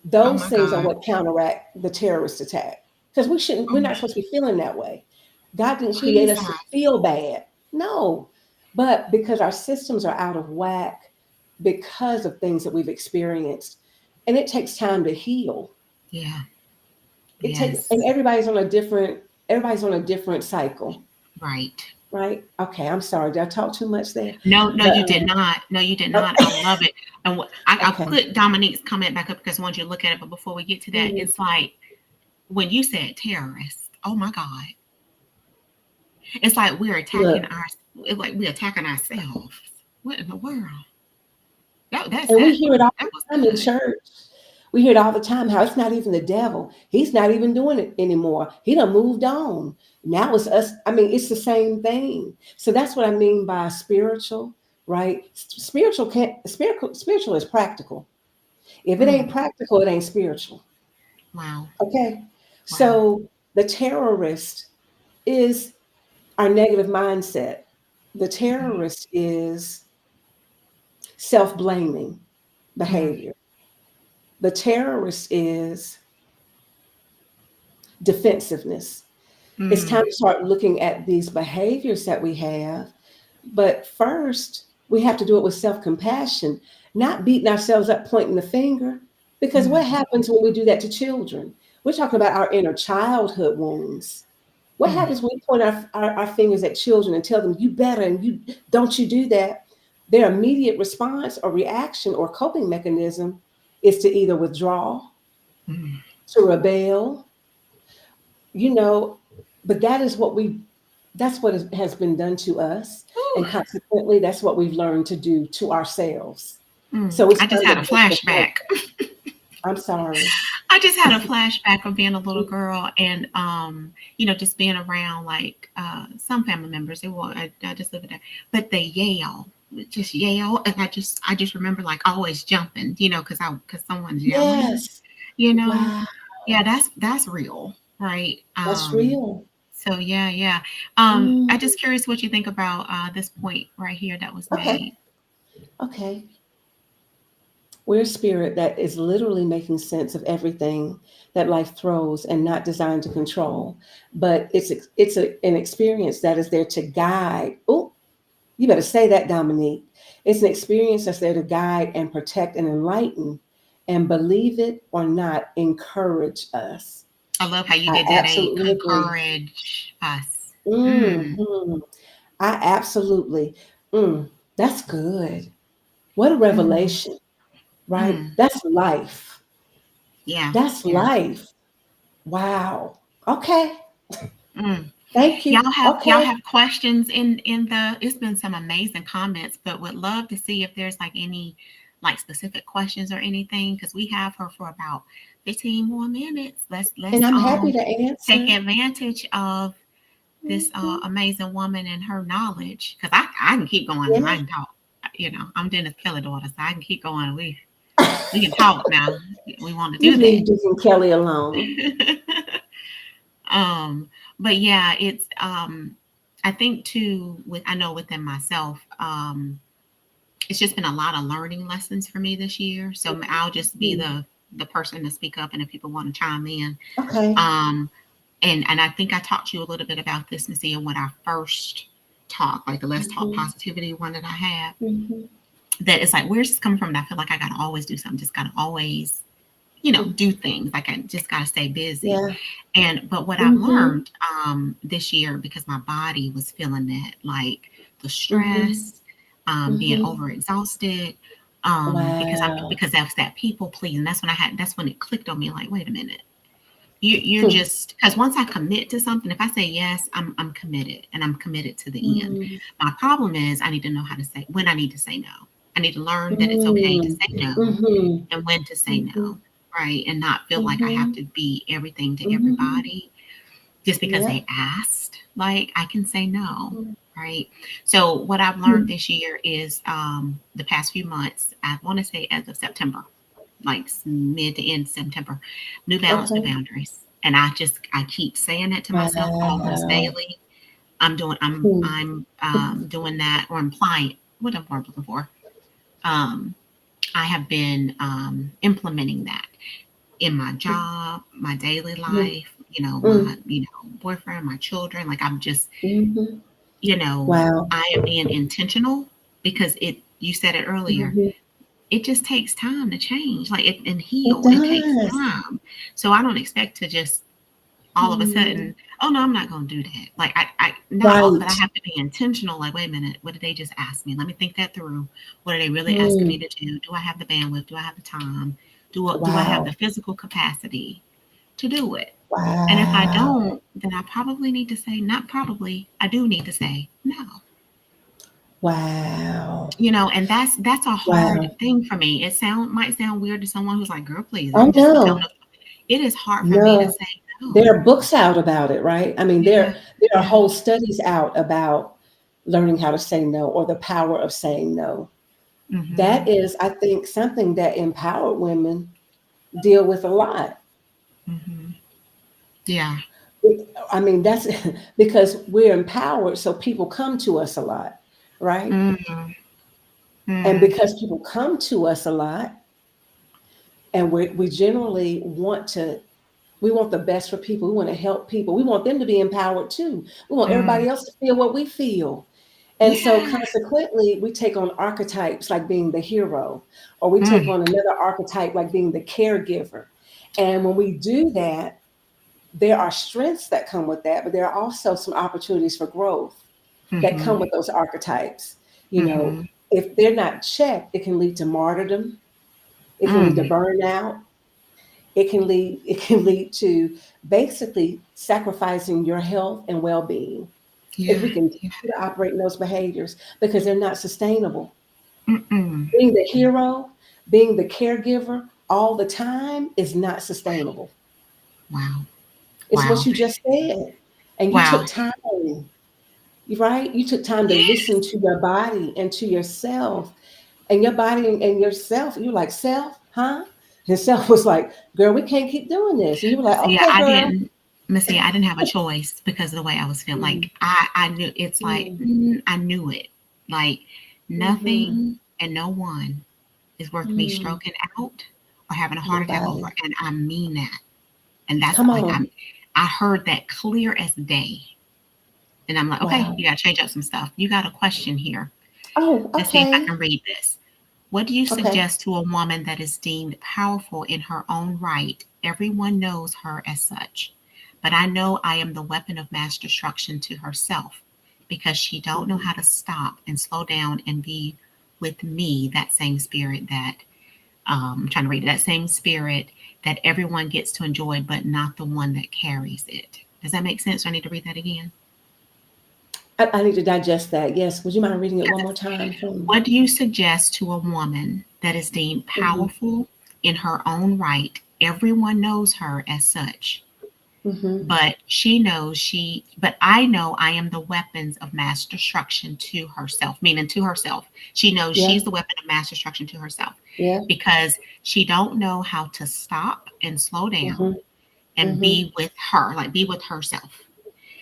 Oh Those my things are God. what counteract the terrorist attack. Because Oh we're my, not supposed to be feeling that way. God didn't create us to Jesus. feel bad. No. But because our systems are out of whack because of things that we've experienced. And it takes time to heal. Yeah. It takes, Yes. and everybody's on a different cycle, Right. right? Okay, I'm sorry. Did I talk too much there? No, no, But you did not. No, you did oh, not. I love it. And I okay. put Dominique's comment back up because I want you to look at it. But before we get to that, Mhm. it's like when you said terrorists. Oh my God. It's like we're attacking Look, our. It's like we're attacking ourselves. What in the world? and we hear it all That was the time in good. church. We hear it all the time how it's not even the devil. He's not even doing it anymore. He done moved on. Now it's us. I mean, it's the same thing. So that's what I mean by spiritual, right? Spiritual is practical. If it ain't Mm, practical, it ain't spiritual. wow. Okay. Wow. So the terrorist is our negative mindset. The Mm, terrorist is self-blaming mm, behavior. The terrorist is defensiveness. It's mm, time to start looking at these behaviors that we have. But first, we have to do it with self compassion, not beating ourselves up, pointing the finger. Because what mm, happens when we do that to children? We're talking about our inner childhood wounds. What mm, happens when we point our fingers at children and tell them, you better, and you don't you do that? Their immediate response or reaction or coping mechanism is to either withdraw, mm. to rebel, you know, but that's what has been done to us. Whew. And consequently, that's what we've learned to do to ourselves. Mm. So it's I just time had to a push the button. flashback. I'm sorry. I just had a flashback of being a little girl and just being around like some family members. They will I just live it there. But they yell. Just yell and I just remember like always jumping, because someone's yelling, Yes. you know. Wow. Yeah, that's real, right? That's real. So yeah, yeah. Mm, I just curious what you think about this point right here that was okay. made. Okay. We're a spirit that is literally making sense of everything that life throws and not designed to control. But an experience that is there to guide. Oh, you better say that, Dominique. It's an experience that's there to guide and protect and enlighten, and believe it or not, encourage us. I love how you I did that. A absolutely agree. encourage us. Mm, Mhm. I absolutely. Mm, that's good. What a mm, revelation, right? mm. That's life. Yeah, That's yeah. life. Wow. Okay. Mm. Thank you. Y'all Okay. have questions in the. It's been some amazing comments, but would love to see if there's like any like specific questions or anything because we have her for about 15 more minutes. And Let's I'm happy to take answer. advantage of this Mhm. amazing woman and her knowledge because I can keep going and I Yeah. can talk. I'm Dennis Kelly daughter, so I can keep going. We can talk now. We want to You do leave Deacon Kelly alone. that. But yeah, it's I think too with I know within myself, it's just been a lot of learning lessons for me this year. So I'll just be Mhm. the person to speak up and if people want to chime in. Okay. Um and I think I talked to you a little bit about this, Macea, when I first talk, like the Let's Talk Mhm. Positivity one that I have, Mhm. that it's like, where's this coming from? And I feel like I got to always do something, just got to always, do things. Like I just got to stay busy. Yeah. But what I've Mhm. learned this year, because my body was feeling that, like the Mhm. stress, being Mhm. overexhausted, Wow. because that's that people please, and that's when it clicked on me. Like, wait a minute, you're Hmm. just, because once I commit to something, if I say yes, I'm committed, and I'm committed to the end. Mm. My problem is I need to know how to say when I need to say no. I need to learn that it's okay to Mm. say no Mhm. and when to say Mhm. no, right? And not feel like I have Mhm. to be everything to Mhm. everybody just because Yeah. they asked. Like I can say no, Mhm. right? So what I've learned this year is the past few months, I want to say as of September, like mid to end September, new balance, new Okay. boundaries. And I keep saying it to myself almost Wow. daily. Hmm. I'm doing that, or implying what I'm looking for. Um, I have been implementing that in my job, my daily Mhm. life, my Mm. boyfriend, my children. Like I'm just, Mhm. you know, Wow. I am being intentional because it. You said it earlier. Mhm. It just takes time to change, like and It heal. It takes does. time. So I don't expect to just all of a Mm. sudden, oh no, I'm not going to do that. Like I not, all, but I Right. have to be intentional. Like, wait a minute, what did they just ask me? Let me think that through. What are they really asking me Mm. to do? Do I have the bandwidth? Do I have the time? Do I have the Wow. physical capacity to do it? And if I Wow. don't, then I probably need to say, not probably, I do need to say no. Wow. And that's a hard Wow. thing for me. It might sound weird to someone who's like, girl, please, Oh I'm just telling no. them. It is hard for me to No. say There no. are books out about it, right? I mean, Yeah, there are yeah. whole studies out about learning how to say no or the power of saying no. That Mm-hmm. is, I think, something that empowered women deal with a lot. Mm-hmm. Yeah. I mean, that's because we're empowered, so people come to us a lot, right? Mm-hmm. And Mm-hmm. because people come to us a lot, and we generally we want the best for people. We want to help people. We want them to be empowered too. We want Mm. everybody else to feel what we feel. And so Yeah. consequently, we take on archetypes like being the hero, or we take Mm. on another archetype like being the caregiver. And when we do that, there are strengths that come with that, but there are also some opportunities for growth that Mm-hmm. come with those archetypes. You know, Mm-hmm. if they're not checked, it can lead to martyrdom, it can lead to Mm. burnout, it can lead to basically sacrificing your health and well-being if Yeah. we continue Yeah. to operate in those behaviors because they're not sustainable. Mm-mm. Being the hero, being the caregiver all the time is not sustainable. Wow. It's what Wow. you just said. And you Wow. took time, right? You took time to listen Yes. to your body and to yourself. And your body and yourself, you're like, self, huh? And self was like, girl, we can't keep doing this. And you were like, See, okay, I girl. didn't. Missy, I didn't have a choice because of the way I was feeling. Mm, Like I knew it's like mm, I knew it. Like mhm, nothing and no one is worth me mm. stroking out or having a heart attack over. Nobody. And I mean that. And that's Come like on. I heard that clear as day. And I'm like, okay, Wow. you got to change up some stuff. You got a question here. Oh, Let's see if I okay. can read this. What do you Okay. suggest to a woman that is deemed powerful in her own right? Everyone knows her as such. But I know I am the weapon of mass destruction to herself because she don't know Mhm. how to stop and slow down and be with me, that same spirit that I'm trying to read it, that same spirit that everyone gets to enjoy, but not the one that carries it. Does that make sense? Or I need to read that again. I need to digest that. Yes. Would you mind reading it one more Because time for me? what do you suggest to a woman that is deemed Mhm, powerful in her own right? Everyone knows her as such, mhm. but I know I am the weapons of mass destruction to herself, meaning to herself. She knows Yeah. she's the weapon of mass destruction to herself Yeah. because she don't know how to stop and slow down Mhm, and mhm, be with her, like be with herself.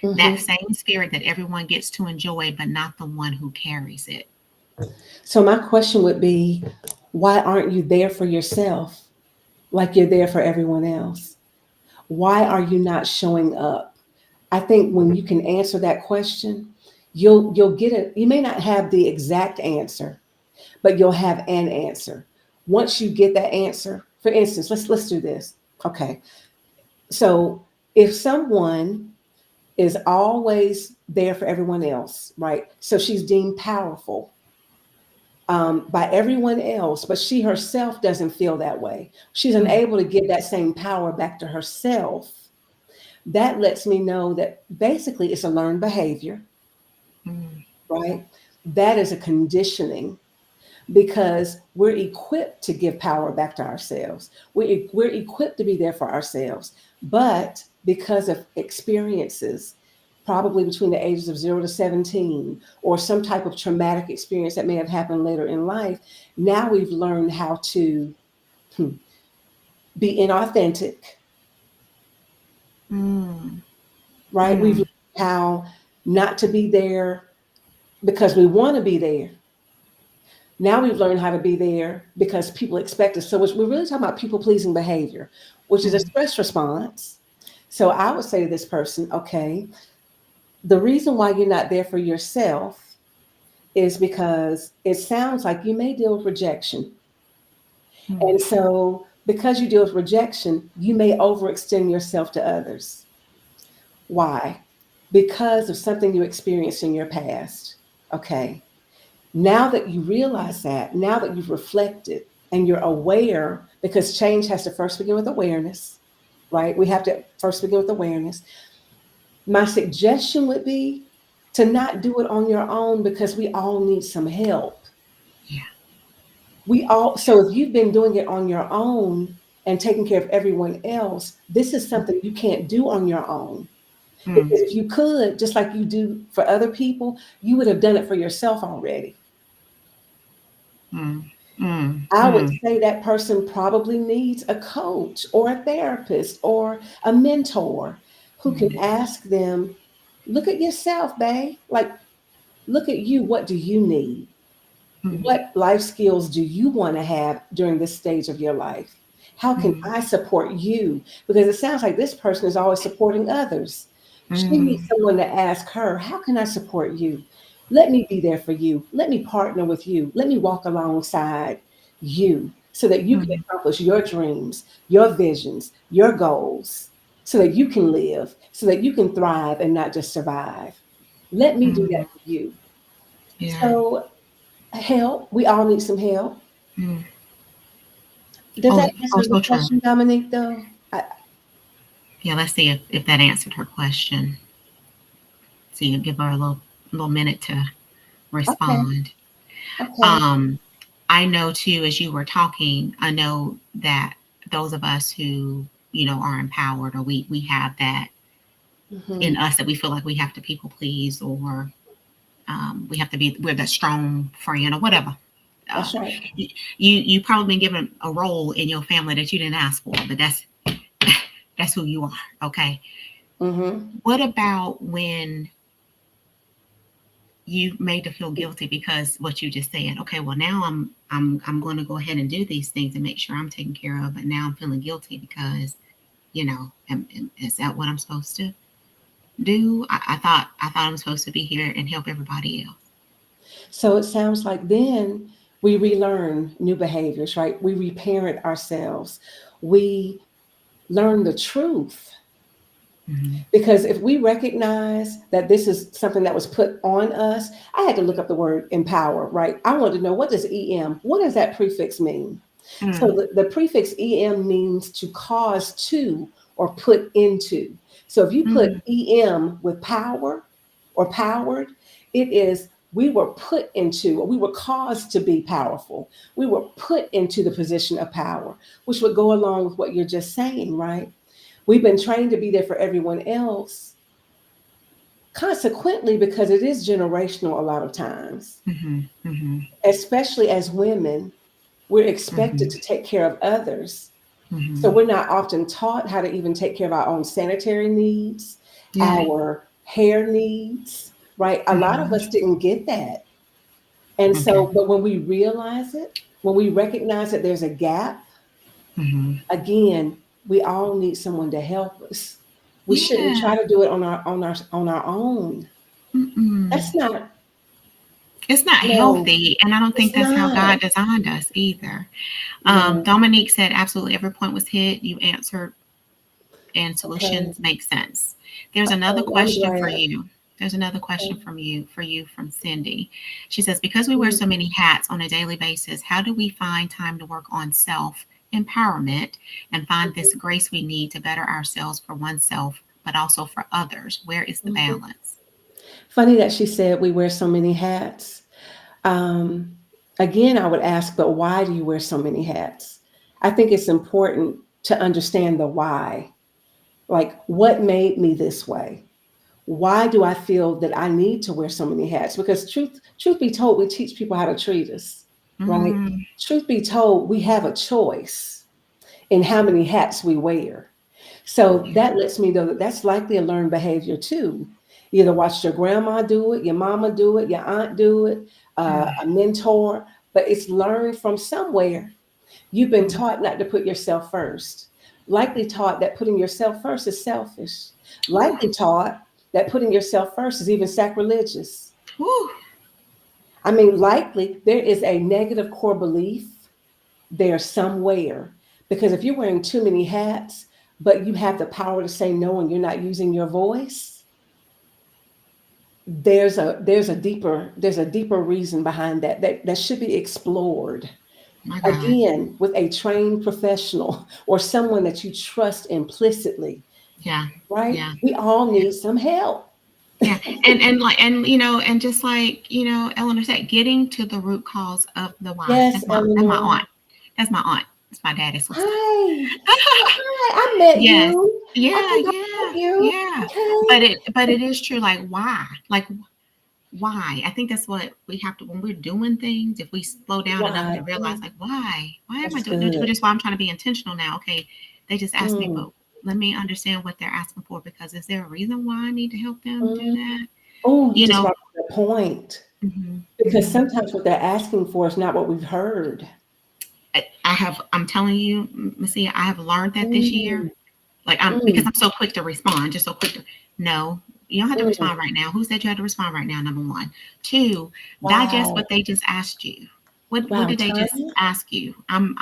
That mhm. same spirit that everyone gets to enjoy, but not the one who carries it. So my question would be, why aren't you there for yourself like you're there for everyone else? Why are you not showing up? I think when you can answer that question, you'll get it. You may not have the exact answer, but you'll have an answer. Once you get that answer, for instance, let's do this. Okay. So if someone is always there for everyone else, right? So she's deemed powerful by everyone else, but she herself doesn't feel that way. She's Mm, unable to give that same power back to herself. That lets me know that basically it's a learned behavior, mm, right? That is a conditioning because we're equipped to give power back to ourselves. We're equipped to be there for ourselves. But because of experiences, probably between the ages of 0 to 17, or some type of traumatic experience that may have happened later in life, now we've learned how to hmm, be inauthentic, mm, right? We've mm, learned how not to be there because we want to be there. Now we've learned how to be there because people expect us. So we're really talking about people pleasing behavior, which is a mm, stress response. So I would say to this person, okay, the reason why you're not there for yourself is because it sounds like you may deal with rejection. mm, And so because you deal with rejection, you may overextend yourself to others. Why? Because of something you experienced in your past. Okay. Now that you realize that, now that you've reflected and you're aware, because change has to first begin with awareness, right? We have to first begin with awareness. My suggestion would be to not do it on your own because we all need some help. yeah. So if you've been doing it on your own and taking care of everyone else, this is something you can't do on your own. Mm, Because if you could, just like you do for other people, you would have done it for yourself already. mm, mm, I would mm, say that person probably needs a coach or a therapist or a mentor who can mm, ask them, look at yourself, babe. Like, look at you. What do you need? mm, What life skills do you want to have during this stage of your life? How can mm, I support you? Because it sounds like this person is always supporting others. She needs mm, someone to ask her, how can I support you? Let me be there for you. Let me partner with you. Let me walk alongside you so that you can mm, accomplish your dreams, your visions, your goals, so that you can live, so that you can thrive and not just survive. Let me do that mm, for you. yeah. So, help. We all need some help. Mm. Does Oh, that oh, answer the so true. question, Dominique, though? Yeah, let's see if that answered her question. So you give her a little minute to Okay. respond. Okay. Um, I know too, as you were talking, I know that those of us who, are empowered, or we have that in Hmm. us, that we feel like we have to people please, or we're that strong friend or whatever. Uh, That's right. you probably been given a role in your family that you didn't ask for, but that's who you are. Okay. Hmm. What about when you made to feel guilty because what you just said? Okay, well now I'm going to go ahead and do these things and make sure I'm taken care of, but now I'm feeling guilty because is that what I'm supposed to do? I thought I'm supposed to be here and help everybody else. So it sounds like then we relearn new behaviors, right? We reparent ourselves. We learn the truth. Mm-hmm. Because if we recognize that this is something that was put on us, I had to look up the word empower, right? I wanted to know, what does EM, what does that prefix mean? So Mm, the prefix EM means to cause to or put into. So if you put mm, EM with power or powered, it is we were put into, or we were caused to be powerful. We were put into the position of power, which would go along with what you're just saying, right? We've been trained to be there for everyone else. Consequently, because it is generational a lot of times, mm-hmm, mm-hmm, especially as women, we're expected mm-hmm, to take care of others. So mm-hmm. we're not often taught how to even take care of our own sanitary needs, Yeah. our hair needs, right? A lot of Mm-hmm. us didn't get that. And Okay. so, but when we realize it, when we recognize that there's a gap, Mm-hmm. again, we all need someone to help us. We shouldn't Yeah. try to do it on our own. Mm-mm. That's not, It's not no, healthy, and I don't think it's that's how not. God designed us either. Right. Dominique said absolutely every point was hit. You answered, and Okay. solutions make sense. There's another Okay. I'm question for glad. you. There's another question Okay. from you from Cindy. She says, because we wear Mm, so many hats on a daily basis, how do we find time to work on self empowerment and find this mhm, grace we need to better ourselves for oneself, but also for others? Where is the mhm. balance? Funny that she said we wear so many hats. Um, Again, I would ask, but why do you wear so many hats? I think it's important to understand the why. Like, what made me this way? Why do I feel that I need to wear so many hats? Because truth be told, we teach people how to treat us, right? Mm, Truth be told, we have a choice in how many hats we wear. So yeah. that lets me know that that's likely a learned behavior too. You either watched your grandma do it, your mama do it, your aunt do it, Mm, a mentor, but it's learned from somewhere. You've been mm. taught not to put yourself first. Likely taught that putting yourself first is selfish. Whew, Likely taught that putting yourself first is even sacrilegious. whew. I mean, likely there is a negative core belief there somewhere. Because if you're wearing too many hats, but you have the power to say no and you're not using your voice, there's a deeper reason behind that that should be explored. My God. Again, with a trained professional or someone that you trust implicitly, Yeah. right? Yeah. We all Yeah. need some help. Yeah, and like and you know and just like Eleanor said, getting to the root cause of the why. Yes, That's my Eleanor. aunt. That's my aunt. It's my daddy's sister. Hi. Hi. I met Yes. you. I Yeah. think I met Yeah. you. Yeah. Okay. But it is true. Like why? Like why? I think that's what we have to when we're doing things. If we slow down enough to Why? realize, like why? Why am I That's doing? good. Which is why I'm trying to be intentional now. Okay, they just asked me, Mm, but let me understand what they're asking for because is there a reason why I need to help them do mm. that? Oh, you You just know, brought up a point. hmm Because hmm sometimes what they're asking for is not what we've heard. I'm telling you, Macea, I have learned that this year. Mm, Like I'm because mm, I'm so quick to respond, just so quick to no, you don't have to mm. respond right now. Who said you had to respond right now? Number one. Two, digest Wow. what they just asked you. What Wow, did they just Tanya. ask you? I'm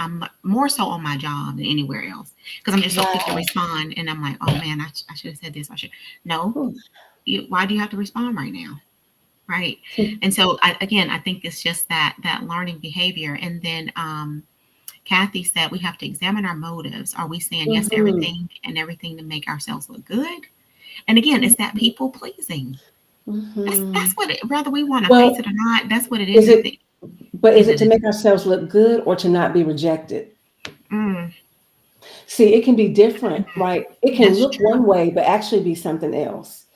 more so on my job than anywhere else because I'm just so quick to Wow. respond and I'm like, oh man, I should have said this. I should no. Hmm. Why do you have to respond right now? Right. And so I think it's just that learning behavior. And then Kathy said we have to examine our motives. Are we saying yes to Mhm, everything to make ourselves look good? And again, it's that mhm, people pleasing. That's mhm. what it, whether we want to face Well, it or not, that's what it is is at it the but is end it of to the make ourselves look good or to not be rejected? mm, See, it can be different, right? It can that's look true. one way, but actually be something else.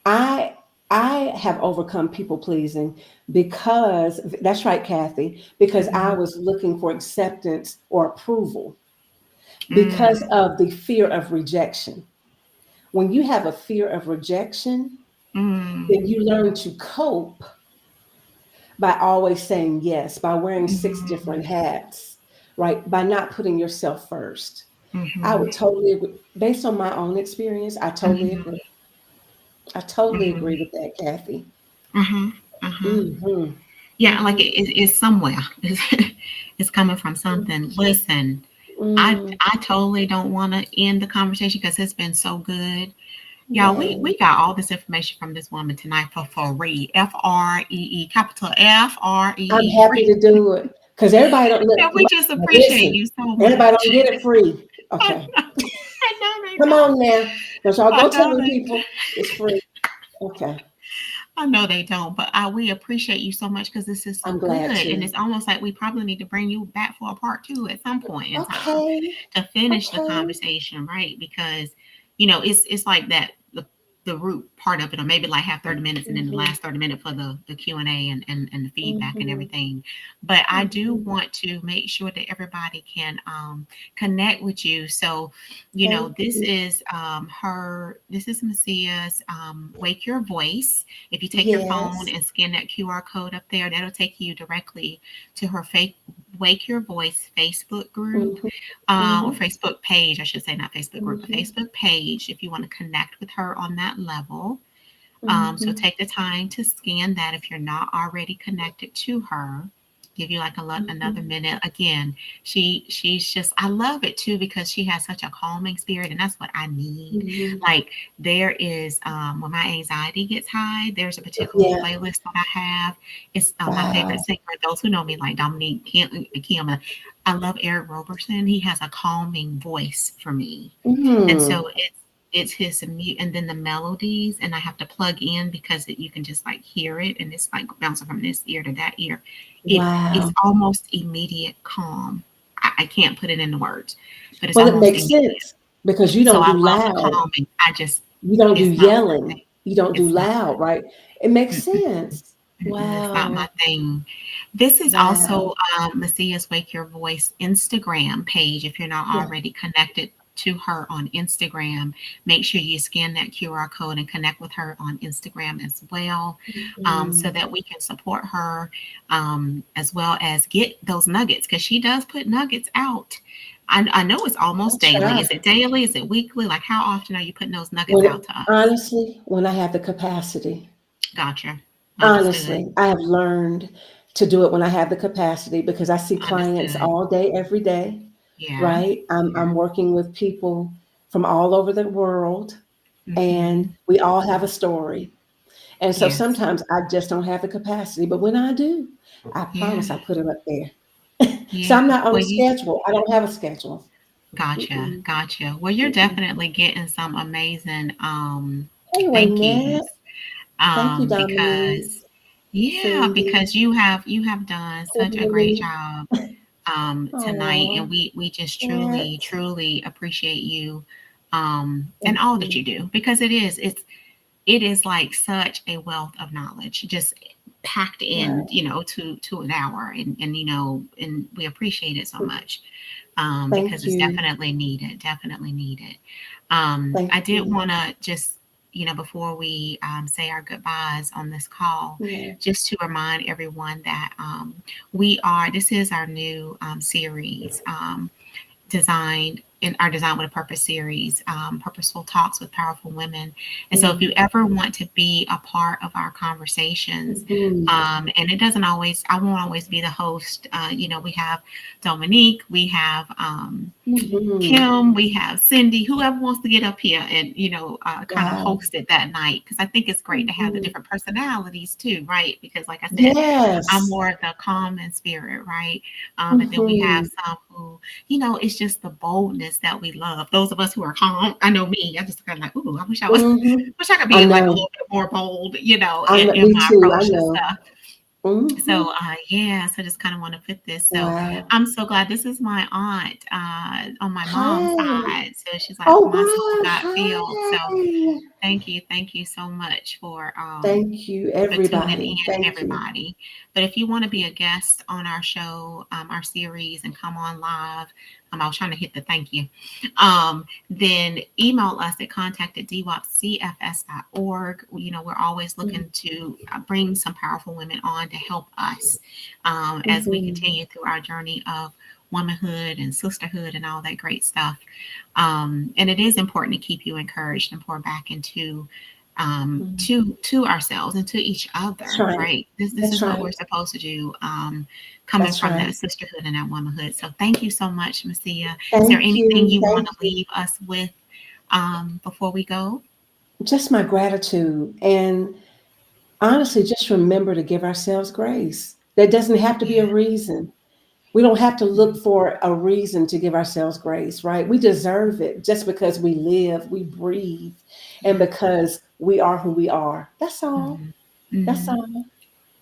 I I have overcome people pleasing because that's right, Kathy, because I Mm-hmm. was looking for acceptance or approval Mm, because of the fear of rejection. When you have a fear of rejection, mm, then you learn to cope by always saying yes, by wearing six mm-hmm, different hats, right? By not putting yourself first. I mm-hmm, would totally agree. Based on my own experience, I totally mm-hmm, agree. I totally mm-hmm, agree with that, Kathy. uh-huh, uh-huh. Mm-hmm. Yeah, like Mm-hmm. it's somewhere. It's coming from something. Listen, Mm-hmm. I totally don't want to end the conversation because it's been so good. Y'all, Yeah. we got all this information from this woman tonight for free. FREE, capital I'm FREE, happy free. to do it because everybody don't And look. we just appreciate Listen, you so everybody much. don't get it free. I Okay, know, I know they come don't. on now. Don't y'all I go know telling they people it's free. Okay, I know they don't, but we appreciate you so much because this is so I'm good. glad And to. it's almost like we probably need to bring you back for a part two at some point in time Okay, to finish the okay. conversation, right? Because it's like that the root part of it, or maybe like have 30 minutes and then the Mm-hmm. last 30 minutes for the Q&A and the feedback and Mm-hmm. everything. But I do Mm-hmm. want to make sure that everybody can connect with you. So Thank this you. is this is Macia's Wake Your Voice. If you take your phone Yes. and scan that QR code up there, that'll take you directly to her Wake Your Voice Facebook group, Mm-hmm. or Mm-hmm. Facebook page, I should say, not Facebook group, but Mm-hmm. Facebook page, if you want to connect with her on that level. So Mhm. take the time to scan that if you're not already connected to her. Give you like another Mhm. minute. Again, she's just, I love it too because she has such a calming spirit, and that's what I need. Mhm. Like there is when my anxiety gets high, there's a particular Yeah. playlist that I have. It's my favorite Wow. singer. Those who know me, like Dominique Kim, I love Eric Roberson. He has a calming voice for me, and Mm. so it's his mute, and then the melodies, and I have to plug in because you can just like hear it, and it's like bouncing from this ear to that ear. It's Wow. almost immediate calm. I can't put it into words, but it's Well, it almost makes immediate. sense because you So don't I do love the loud. calming. I just, You don't do it's not my yelling. thing. You don't do It's not loud, right? It makes my, sense. it's not my Wow. thing. This is Wow. also Macia's Wake Your Voice Instagram page. If you're not Yeah. already connected to her on Instagram, make sure you scan that QR code and connect with her on Instagram as well, so Mhm. that we can support her, as well as get those nuggets because she does put nuggets out. I know it's I almost daily. try. Is it daily? Is it weekly? Like, how often are you putting those nuggets out When to us? honestly, when I have the capacity. Gotcha. Understood. Honestly, I have learned to do it when I have the capacity because I see clients Understood. all day, every day, Yeah. right? I'm Yeah. working with people from all over the world, and Mm-hmm. we all have a story. And so Yes. sometimes I just don't have the capacity, but when I do, I Yeah. promise I put it up there. So Yeah. I'm not on Well, a you schedule. I don't have a schedule. gotcha. Mm-mm, Gotcha. Well, you're mm-mm. definitely getting some amazing Hey, thank Lynette. yous. Thank you, Dominique, Because yeah, Cindy, because you have done such a great Kimberly. job tonight, and Oh, we just truly Lynette. truly appreciate you, and Thank all that you. you do because it is like such a wealth of knowledge just packed in, Wow. to an hour, and we appreciate it so much, because Thank it's you. definitely needed. Thank I did you. want to just, before we say our goodbyes on this call, Yeah. just to remind everyone that this is our new series, designed in our Design with a Purpose series, Purposeful Talks with Powerful Women. And so if you Mm. ever want to be a part of our conversations, Mhm. and it doesn't always, I won't always be the host. We have Dominique, we have Mhm. Kim, we have Cindy, whoever wants to get up here and, kind of Wow. host it that night. Because I think it's great to have the Mhm. different personalities too, right? Because, like I said, I'm Yes. more of the calm and spirit, right? And then we have Mhm. some who, it's just the boldness that we love. Those of us who are calm, I know me, I just kind of like, ooh, Mhm. wish I could I be like a know. little bit more bold, I in, know. in Me my too. I approach to know. stuff. So, Mhm. yeah, so just kind of want to put this. So Wow. I'm so glad this is my aunt on my mom's Hi. side. So she's like Oh, my sister wow. got field. So Hi. thank you so much Thank you, for tuning everybody. in, Thank you. everybody. But if you want to be a guest on our show, our series, and come on live, I was trying to hit the thank you. Then email us at contact@dwapcfs.org. We're always Mm. looking to bring some powerful women on to help us as we Mhm. continue through our journey of womanhood and sisterhood and all that great stuff. And it is important to keep you encouraged and pour back into Mm. to ourselves and to each That's other, right. right? This That's is what right. we're supposed to do, coming That's from that right. sisterhood and that womanhood. So thank you so much, Macea. Is there Thank anything you. you want Thank to you. leave us with before we go? Just my gratitude. And honestly, just remember to give ourselves grace. There doesn't have to be a Yeah. reason. We don't have to look Mm-hmm. for a reason to give ourselves grace, right? We deserve it just because we live, we breathe, and Yeah. because we are who we are. That's all. Mm-hmm. That's Mm-hmm. all.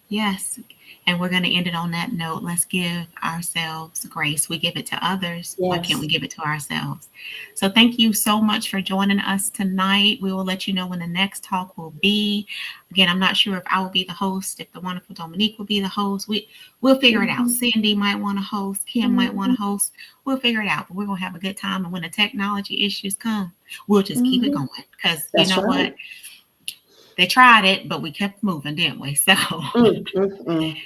Yes. And we're going to end it on that note. Let's give ourselves grace. We give it to others. Why can't we Yes. give it to ourselves? So, thank you so much for joining us tonight. We will let you know when the next talk will be. Again, I'm not sure if I will be the host, if the wonderful Dominique will be the host. We'll figure it out. Mhm, Cindy might want to host, Kim might want mhm, to host. We'll figure it out. But we're going to have a good time. And when the technology issues come, we'll just keep it mhm. going. Because you That's know right. what? They tried it, but we kept moving, didn't we? So, Mm, mm, mm.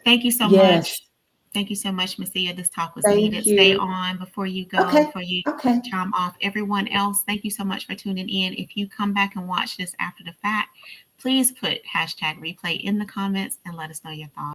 thank you so Yes. much. Thank you so much, Macea. This talk was needed. Thank Stay you. on before you go, Okay. before you Okay. chime off. Everyone else, thank you so much for tuning in. If you come back and watch this after the fact, please put hashtag replay in the comments and let us know your thoughts.